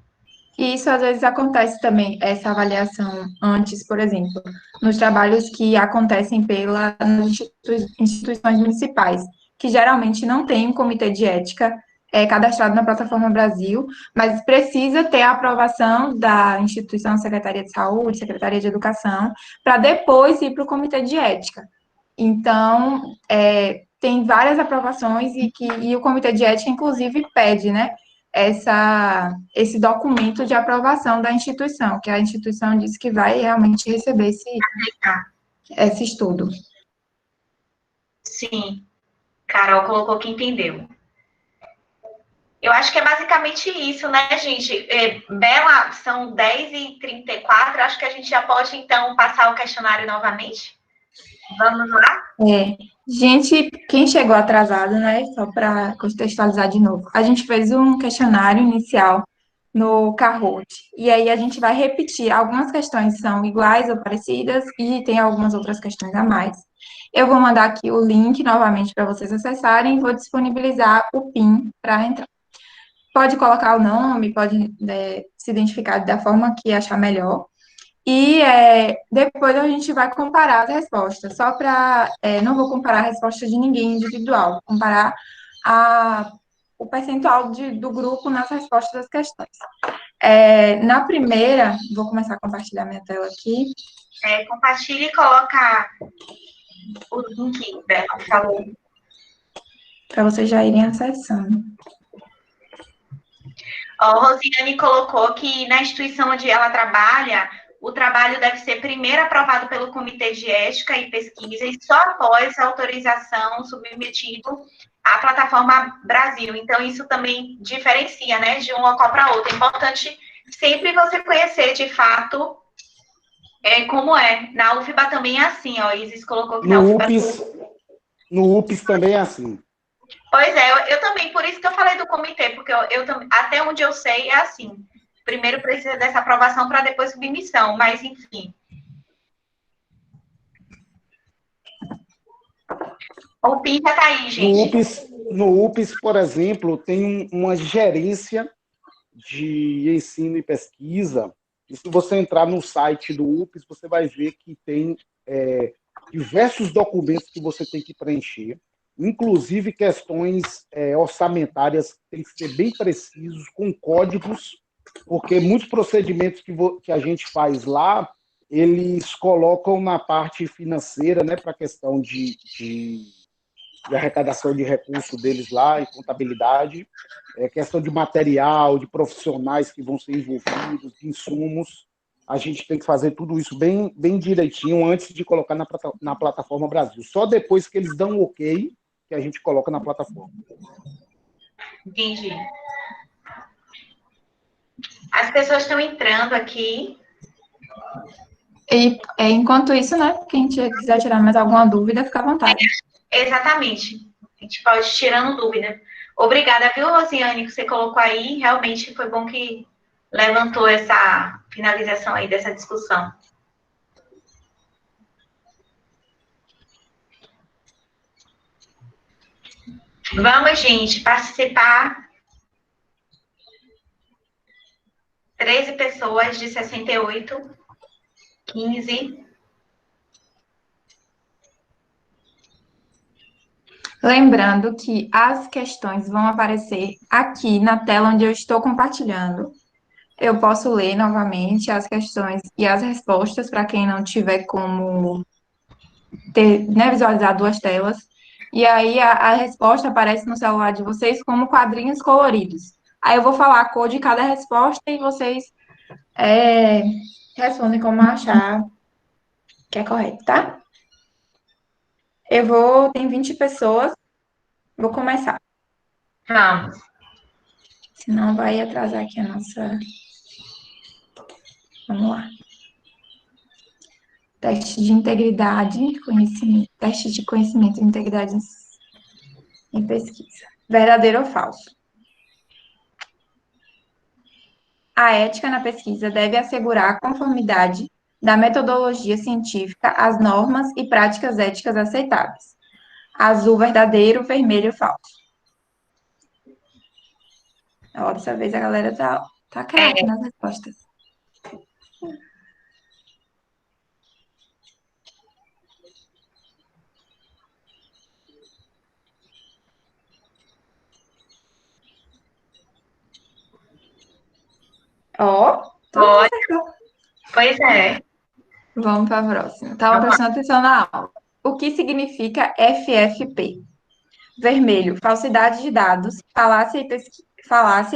E isso às vezes acontece também, essa avaliação antes, por exemplo, nos trabalhos que acontecem pelas instituições municipais, que geralmente não tem um comitê de ética cadastrado na Plataforma Brasil, mas precisa ter a aprovação da instituição Secretaria de Saúde, Secretaria de Educação, para depois ir para o comitê de ética. Então, tem várias aprovações e o Comitê de Ética, inclusive, pede, né, esse documento de aprovação da instituição, que a instituição diz que vai realmente receber esse estudo. Sim. Carol colocou que entendeu. Eu acho que é basicamente isso, né, gente? Bela, são 10h34, acho que a gente já pode, então, passar o questionário novamente. Vamos lá? Gente, quem chegou atrasado, né, só para contextualizar de novo, a gente fez um questionário inicial no Kahoot, e aí a gente vai repetir, algumas questões são iguais ou parecidas, e tem algumas outras questões a mais. Eu vou mandar aqui o link novamente para vocês acessarem, e vou disponibilizar o PIN para entrar. Pode colocar o nome, pode se identificar da forma que achar melhor. E depois a gente vai comparar as respostas. Só para. Não vou comparar a resposta de ninguém individual, vou comparar o percentual do grupo nas respostas das questões. Na primeira, vou começar a compartilhar minha tela aqui. Compartilhe e coloca o link, Bela, por favor. Para vocês já irem acessando. Rosiane colocou que na instituição onde ela trabalha, o trabalho deve ser primeiro aprovado pelo Comitê de Ética e Pesquisa e só após a autorização submetido à plataforma Brasil. Então, isso também diferencia, né, de um local para outro. É importante sempre você conhecer, de fato, como é. Na UFBA também é assim, Isis colocou que na UFBA... No UPS também é assim. Pois é, eu também, por isso que eu falei do comitê, porque eu até onde eu sei é assim. Primeiro precisa dessa aprovação para depois submissão, mas enfim. O PIN já está aí, gente. No UPS, por exemplo, tem uma gerência de ensino e pesquisa. E se você entrar no site do UPS, você vai ver que tem diversos documentos que você tem que preencher, inclusive questões orçamentárias que têm que ser bem precisos, com códigos, porque muitos procedimentos que a gente faz lá, eles colocam na parte financeira, né, para a questão de arrecadação de recursos deles lá, e contabilidade, questão de material, de profissionais que vão ser envolvidos, de insumos. A gente tem que fazer tudo isso bem, bem direitinho antes de colocar na plataforma Brasil. Só depois que eles dão o ok, que a gente coloca na plataforma. Entendi. As pessoas estão entrando aqui. E enquanto isso, né, quem quiser tirar mais alguma dúvida, fica à vontade. Exatamente. A gente pode ir tirando dúvida. Obrigada, viu, Rosiane, que você colocou aí. Realmente foi bom que levantou essa finalização aí dessa discussão. Vamos, gente, participar. 13 pessoas de 68, 15. Lembrando que as questões vão aparecer aqui na tela onde eu estou compartilhando. Eu posso ler novamente as questões e as respostas para quem não tiver como visualizar duas telas. E aí a resposta aparece no celular de vocês como quadrinhos coloridos. Aí eu vou falar a cor de cada resposta e vocês respondem como achar que é correto, tá? Tem 20 pessoas, vou começar. Vamos. Senão vai atrasar aqui a nossa... Vamos lá. Teste de integridade, conhecimento, teste de conhecimento e integridade em pesquisa. Verdadeiro ou falso? A ética na pesquisa deve assegurar a conformidade da metodologia científica às normas e práticas éticas aceitáveis. Azul, verdadeiro, vermelho, falso. Ó, dessa vez a galera tá craque nas respostas. Ó, Olha, pois é. Vamos para a próxima. Estava prestando atenção na aula. O que significa FFP? Vermelho, falsidade de dados, falácia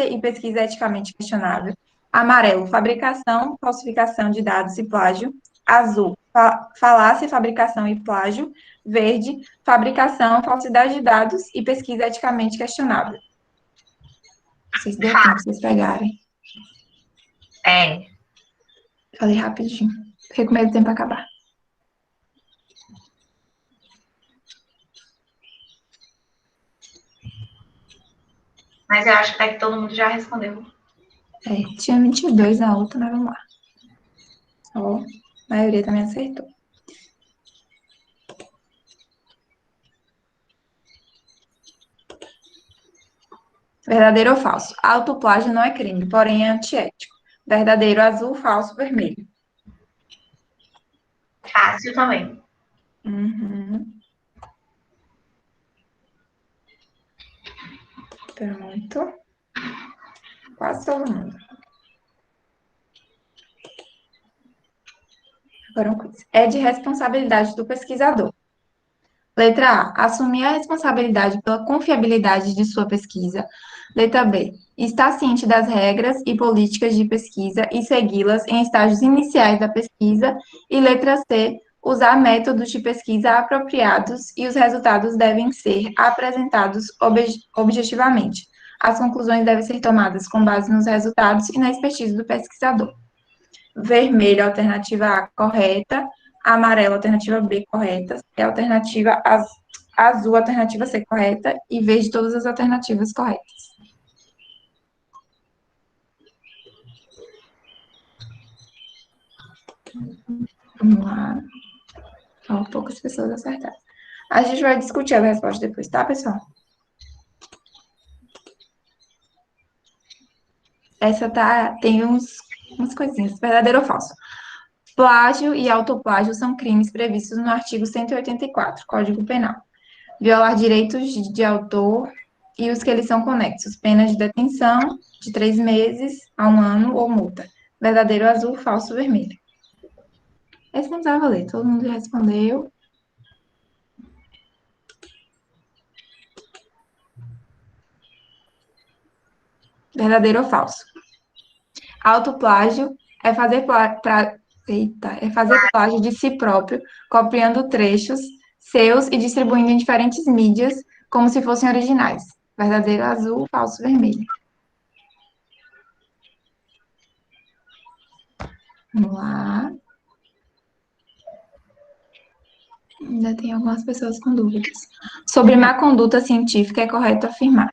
e pesquisa eticamente questionável. Amarelo, fabricação, falsificação de dados e plágio. Azul, falácia, fabricação e plágio. Verde, fabricação, falsidade de dados e pesquisa eticamente questionável. Vocês deu tempo, vocês pegarem. Falei rapidinho. Fiquei com medo do tempo acabar. Mas eu acho que até que todo mundo já respondeu. Tinha 22 na outra, mas vamos lá. Ó, a maioria também acertou. Verdadeiro ou falso? Autoplágio não é crime, porém é antiético. Verdadeiro, azul, falso, vermelho. Fácil também. Uhum. Pronto. Quase todo mundo. Agora um quiz. É de responsabilidade do pesquisador. Letra A. Assumir a responsabilidade pela confiabilidade de sua pesquisa. Letra B. Estar ciente das regras e políticas de pesquisa e segui-las em estágios iniciais da pesquisa. E letra C. Usar métodos de pesquisa apropriados e os resultados devem ser apresentados objetivamente. As conclusões devem ser tomadas com base nos resultados e na expertise do pesquisador. Vermelho, alternativa A, correta. Amarelo, alternativa B, correta. E alternativa azul, alternativa C, correta. E verde, todas as alternativas corretas. Vamos lá. Ó, poucas pessoas acertaram. A gente vai discutir a resposta depois, tá, pessoal? Essa tem umas coisinhas. Verdadeiro ou falso? Plágio e autoplágio são crimes previstos no artigo 184, Código Penal. Violar direitos de autor e os que eles são conexos. Pena de detenção de 3 meses a 1 ano ou multa. Verdadeiro, azul, falso, vermelho. Esse não precisava ler, todo mundo respondeu. Verdadeiro ou falso? Autoplágio é fazer plágio de si próprio, copiando trechos seus e distribuindo em diferentes mídias como se fossem originais. Verdadeiro, azul, falso, vermelho. Vamos lá. Ainda tem algumas pessoas com dúvidas. Sobre má conduta científica, é correto afirmar: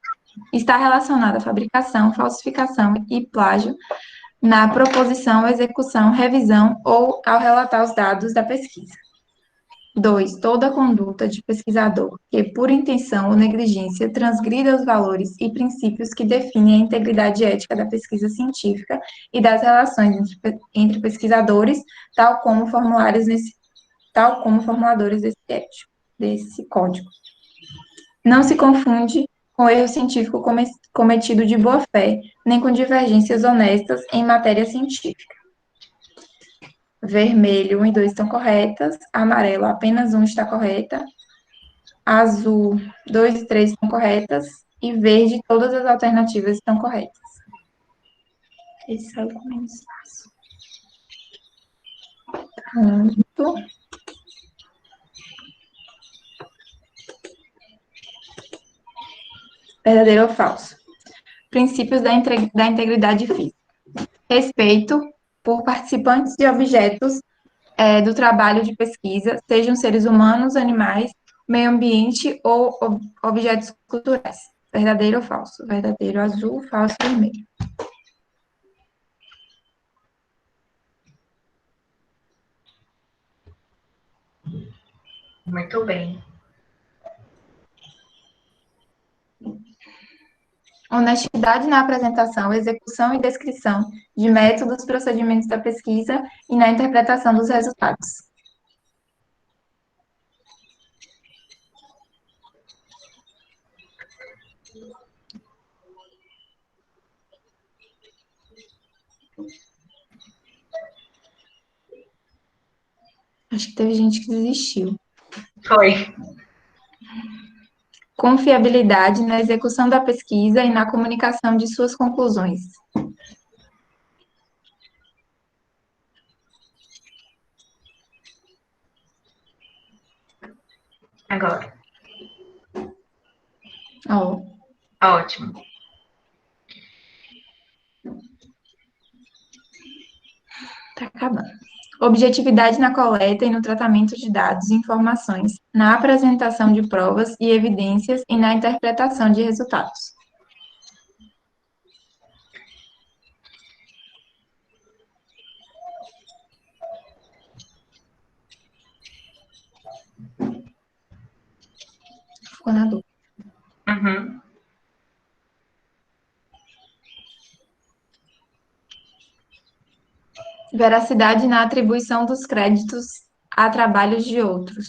está relacionada à fabricação, falsificação e plágio na proposição, execução, revisão ou ao relatar os dados da pesquisa. 2. Toda conduta de pesquisador que, por intenção ou negligência, transgrida os valores e princípios que definem a integridade ética da pesquisa científica e das relações entre pesquisadores, tal como formuladores desse código. Não se confunde com erro científico cometido de boa fé, nem com divergências honestas em matéria científica. Vermelho, 1 e 2 estão corretas. Amarelo, apenas 1 está correta. Azul, 2 e 3 estão corretas. E verde, todas as alternativas estão corretas. Esse saiu com menos espaço. Pronto. Verdadeiro ou falso? Princípios da integridade física. Respeito por participantes e objetos do trabalho de pesquisa, sejam seres humanos, animais, meio ambiente ou objetos culturais. Verdadeiro ou falso? Verdadeiro, azul, falso, vermelho. Muito bem. Honestidade na apresentação, execução e descrição de métodos, procedimentos da pesquisa e na interpretação dos resultados. Acho que teve gente que desistiu. Foi. Confiabilidade na execução da pesquisa e na comunicação de suas conclusões. Agora. Ó, Ótimo. tá acabando. Objetividade na coleta e no tratamento de dados e informações, na apresentação de provas e evidências e na interpretação de resultados. Ficou na dúvida. Uhum. Veracidade na atribuição dos créditos a trabalhos de outros.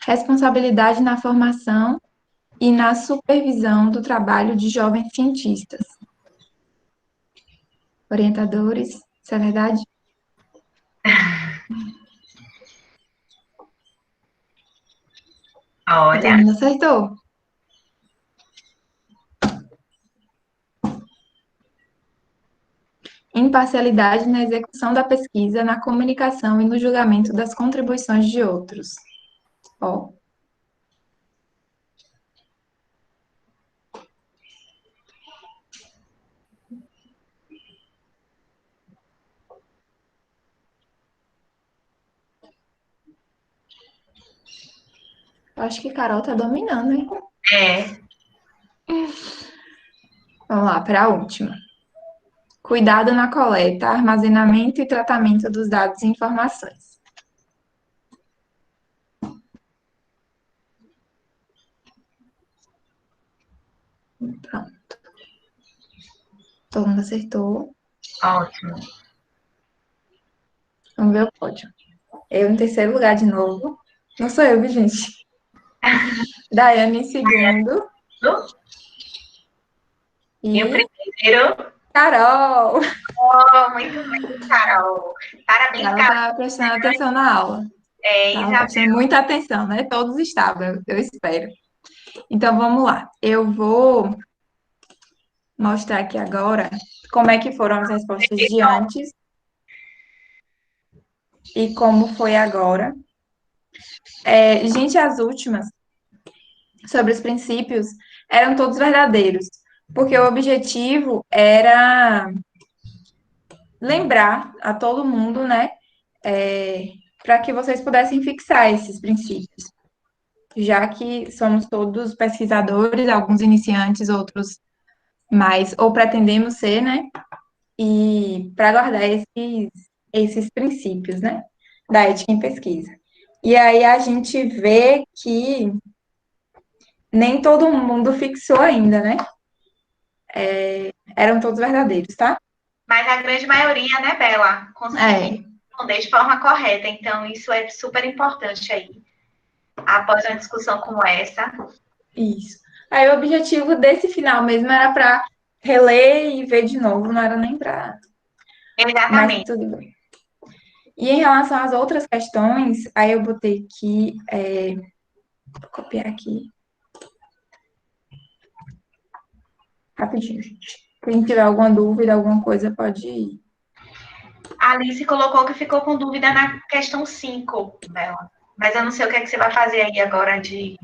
Responsabilidade na formação e na supervisão do trabalho de jovens cientistas. Orientadores, isso é verdade? Todo Olha, mundo acertou. Imparcialidade na execução da pesquisa, na comunicação e no julgamento das contribuições de outros. Ó. Eu acho que Carol tá dominando, hein? é. Vamos lá, para a última. Cuidado na coleta, armazenamento e tratamento dos dados e informações. Pronto. Todo mundo acertou. Ótimo. Vamos ver o pódio. Eu em terceiro lugar de novo. Não sou eu, viu, gente? Daiane em segundo. E o E primeiro? Carol. Oh, muito bem, Carol. Parabéns, Ela Carol. estava prestando atenção na aula. Estava Isabel. prestando muita atenção, né? Todos estavam, eu espero. Então, vamos lá. Eu vou mostrar aqui agora como é que foram as respostas de antes e como foi agora. Gente, as últimas, sobre os princípios, eram todos verdadeiros, porque o objetivo era lembrar a todo mundo, né, para que vocês pudessem fixar esses princípios, já que somos todos pesquisadores, alguns iniciantes, outros mais, ou pretendemos ser, né, e para guardar esses princípios, né, da ética em pesquisa. E aí a gente vê que nem todo mundo fixou ainda, né? Eram todos verdadeiros, tá? Mas a grande maioria, né, Bela, conseguiu responder de forma correta. Então, isso é super importante aí, após uma discussão como essa. Isso. Aí o objetivo desse final mesmo era para reler e ver de novo, não era nem para... Mas Exatamente. tudo bem. E em relação às outras questões, aí eu botei aqui, vou copiar aqui. Rapidinho, gente. Quem tiver alguma dúvida, alguma coisa, pode ir. A Alice colocou que ficou com dúvida na questão 5, Bela. Mas eu não sei o que é que você vai fazer aí agora de...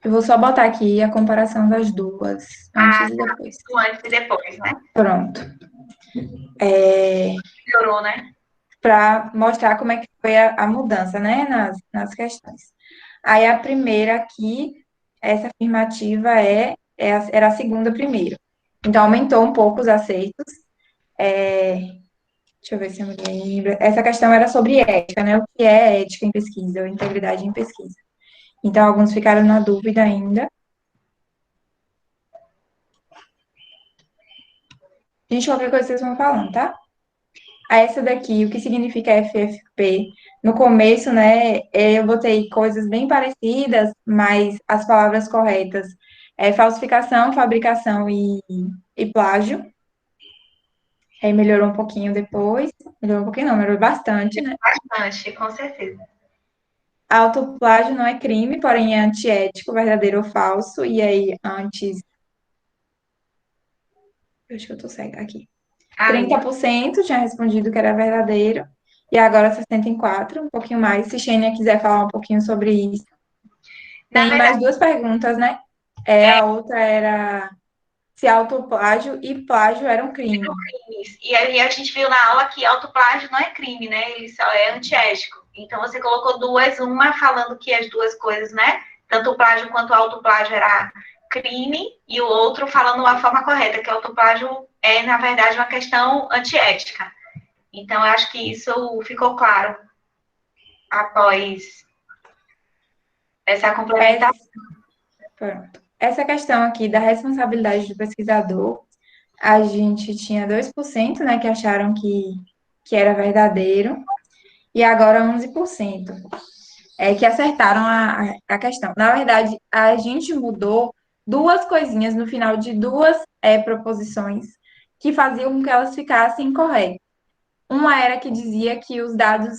Eu vou só botar aqui a comparação das duas, antes e depois. Antes e depois, né? Pronto. Melhorou, né? Para mostrar como é que foi a mudança, né, nas questões. Aí a primeira aqui, essa afirmativa era a segunda primeiro. Então, aumentou um pouco os aceitos. Deixa eu ver se eu me lembro. Essa questão era sobre ética, né? O que é ética em pesquisa, ou integridade em pesquisa. Então, alguns ficaram na dúvida ainda. Gente, qualquer coisa vocês vão falando, tá? Essa daqui, o que significa FFP? No começo, né, eu botei coisas bem parecidas, mas as palavras corretas falsificação, fabricação e plágio. Aí melhorou um pouquinho depois. Melhorou um pouquinho, não, melhorou bastante, né? Bastante, com certeza. Autoplágio não é crime, porém é antiético, verdadeiro ou falso. E aí, antes. Acho que eu tô cega aqui. 30% tinha respondido que era verdadeiro. E agora 64%, um pouquinho mais. Se Xênia quiser falar um pouquinho sobre isso. Tem mais duas perguntas, né? A outra era se autoplágio e plágio eram crime. E aí a gente viu na aula que autoplágio não é crime, né? Ele só é antiético. Então você colocou duas, uma falando que as duas coisas, né, tanto o plágio quanto o autoplágio era crime, e o outro falando a forma correta, que o autoplágio é, na verdade, uma questão antiética. Então, eu acho que isso ficou claro após essa complementação. Pronto. Essa questão aqui da responsabilidade do pesquisador, a gente tinha 2%, né, que acharam que era verdadeiro, e agora 11% que acertaram a questão. Na verdade, a gente mudou duas coisinhas no final de duas proposições que faziam com que elas ficassem corretas. Uma era que dizia que os dados,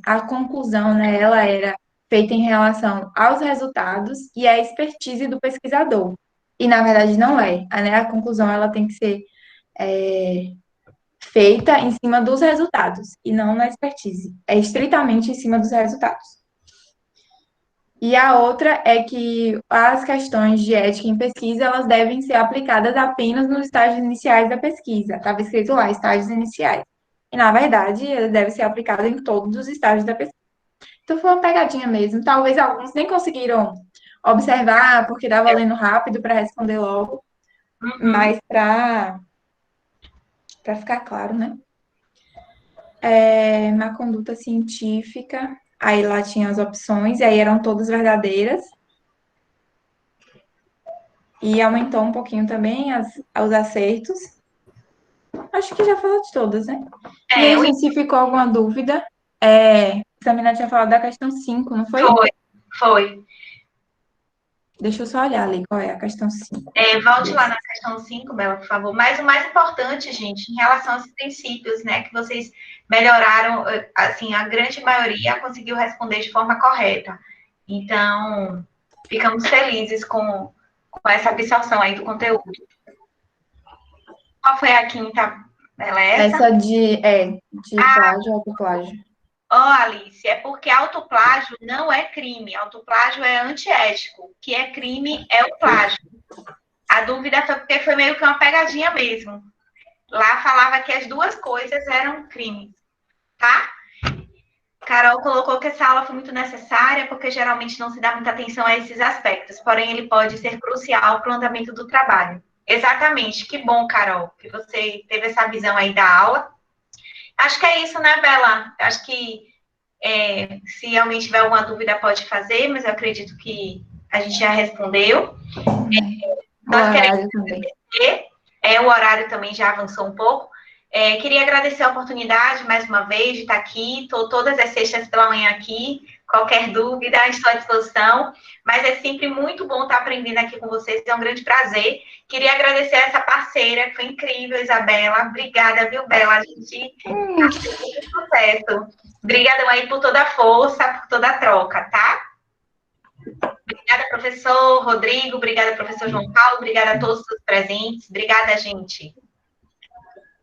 a conclusão, né, ela era feita em relação aos resultados e à expertise do pesquisador. E, na verdade, não é. Né, a conclusão, ela tem que ser feita em cima dos resultados e não na expertise. É estritamente em cima dos resultados. E a outra é que as questões de ética em pesquisa, elas devem ser aplicadas apenas nos estágios iniciais da pesquisa. Estava escrito lá, estágios iniciais. E, na verdade, ele deve ser aplicado em todos os estágios da pesquisa. Então, foi uma pegadinha mesmo. Talvez alguns nem conseguiram observar, porque estava lendo rápido para responder logo. Mas para ficar claro, né? Má conduta científica. Aí lá tinha as opções, e aí eram todas verdadeiras. E aumentou um pouquinho também os acertos. Acho que já falou de todas, né? E aí, gente, se ficou alguma dúvida, a examinadora tinha falado da questão 5, não foi? Foi. Deixa eu só olhar ali qual é a questão 5. Volte lá na questão 5, Bela, por favor. Mas o mais importante, gente, em relação aos princípios, né, que vocês melhoraram, assim, a grande maioria conseguiu responder de forma correta. Então, ficamos felizes com essa absorção aí do conteúdo. Qual foi a quinta, Bela? Essa de plágio, autoplágio. Alice, é porque autoplágio não é crime, autoplágio é antiético, que é crime é o plágio. A dúvida foi porque foi meio que uma pegadinha mesmo. Lá falava que as duas coisas eram crimes, tá? Carol colocou que essa aula foi muito necessária, porque geralmente não se dá muita atenção a esses aspectos, porém ele pode ser crucial para o andamento do trabalho. Exatamente, que bom, Carol, que você teve essa visão aí da aula. Acho que é isso, né, Bela? Acho que se realmente tiver alguma dúvida, pode fazer, mas eu acredito que a gente já respondeu. Nós queremos agradecer. O horário também já avançou um pouco. Queria agradecer a oportunidade, mais uma vez, de estar aqui. Estou todas as sextas pela manhã aqui. Qualquer dúvida, estou à disposição. Mas é sempre muito bom estar aprendendo aqui com vocês. É um grande prazer. Queria agradecer a essa parceira, que foi incrível, Isabela. Obrigada, viu, Bela? A gente muito sucesso. Obrigada aí por toda a força, por toda a troca, tá? Obrigada, professor Rodrigo. Obrigada, professor João Paulo. Obrigada a todos os presentes. Obrigada, gente.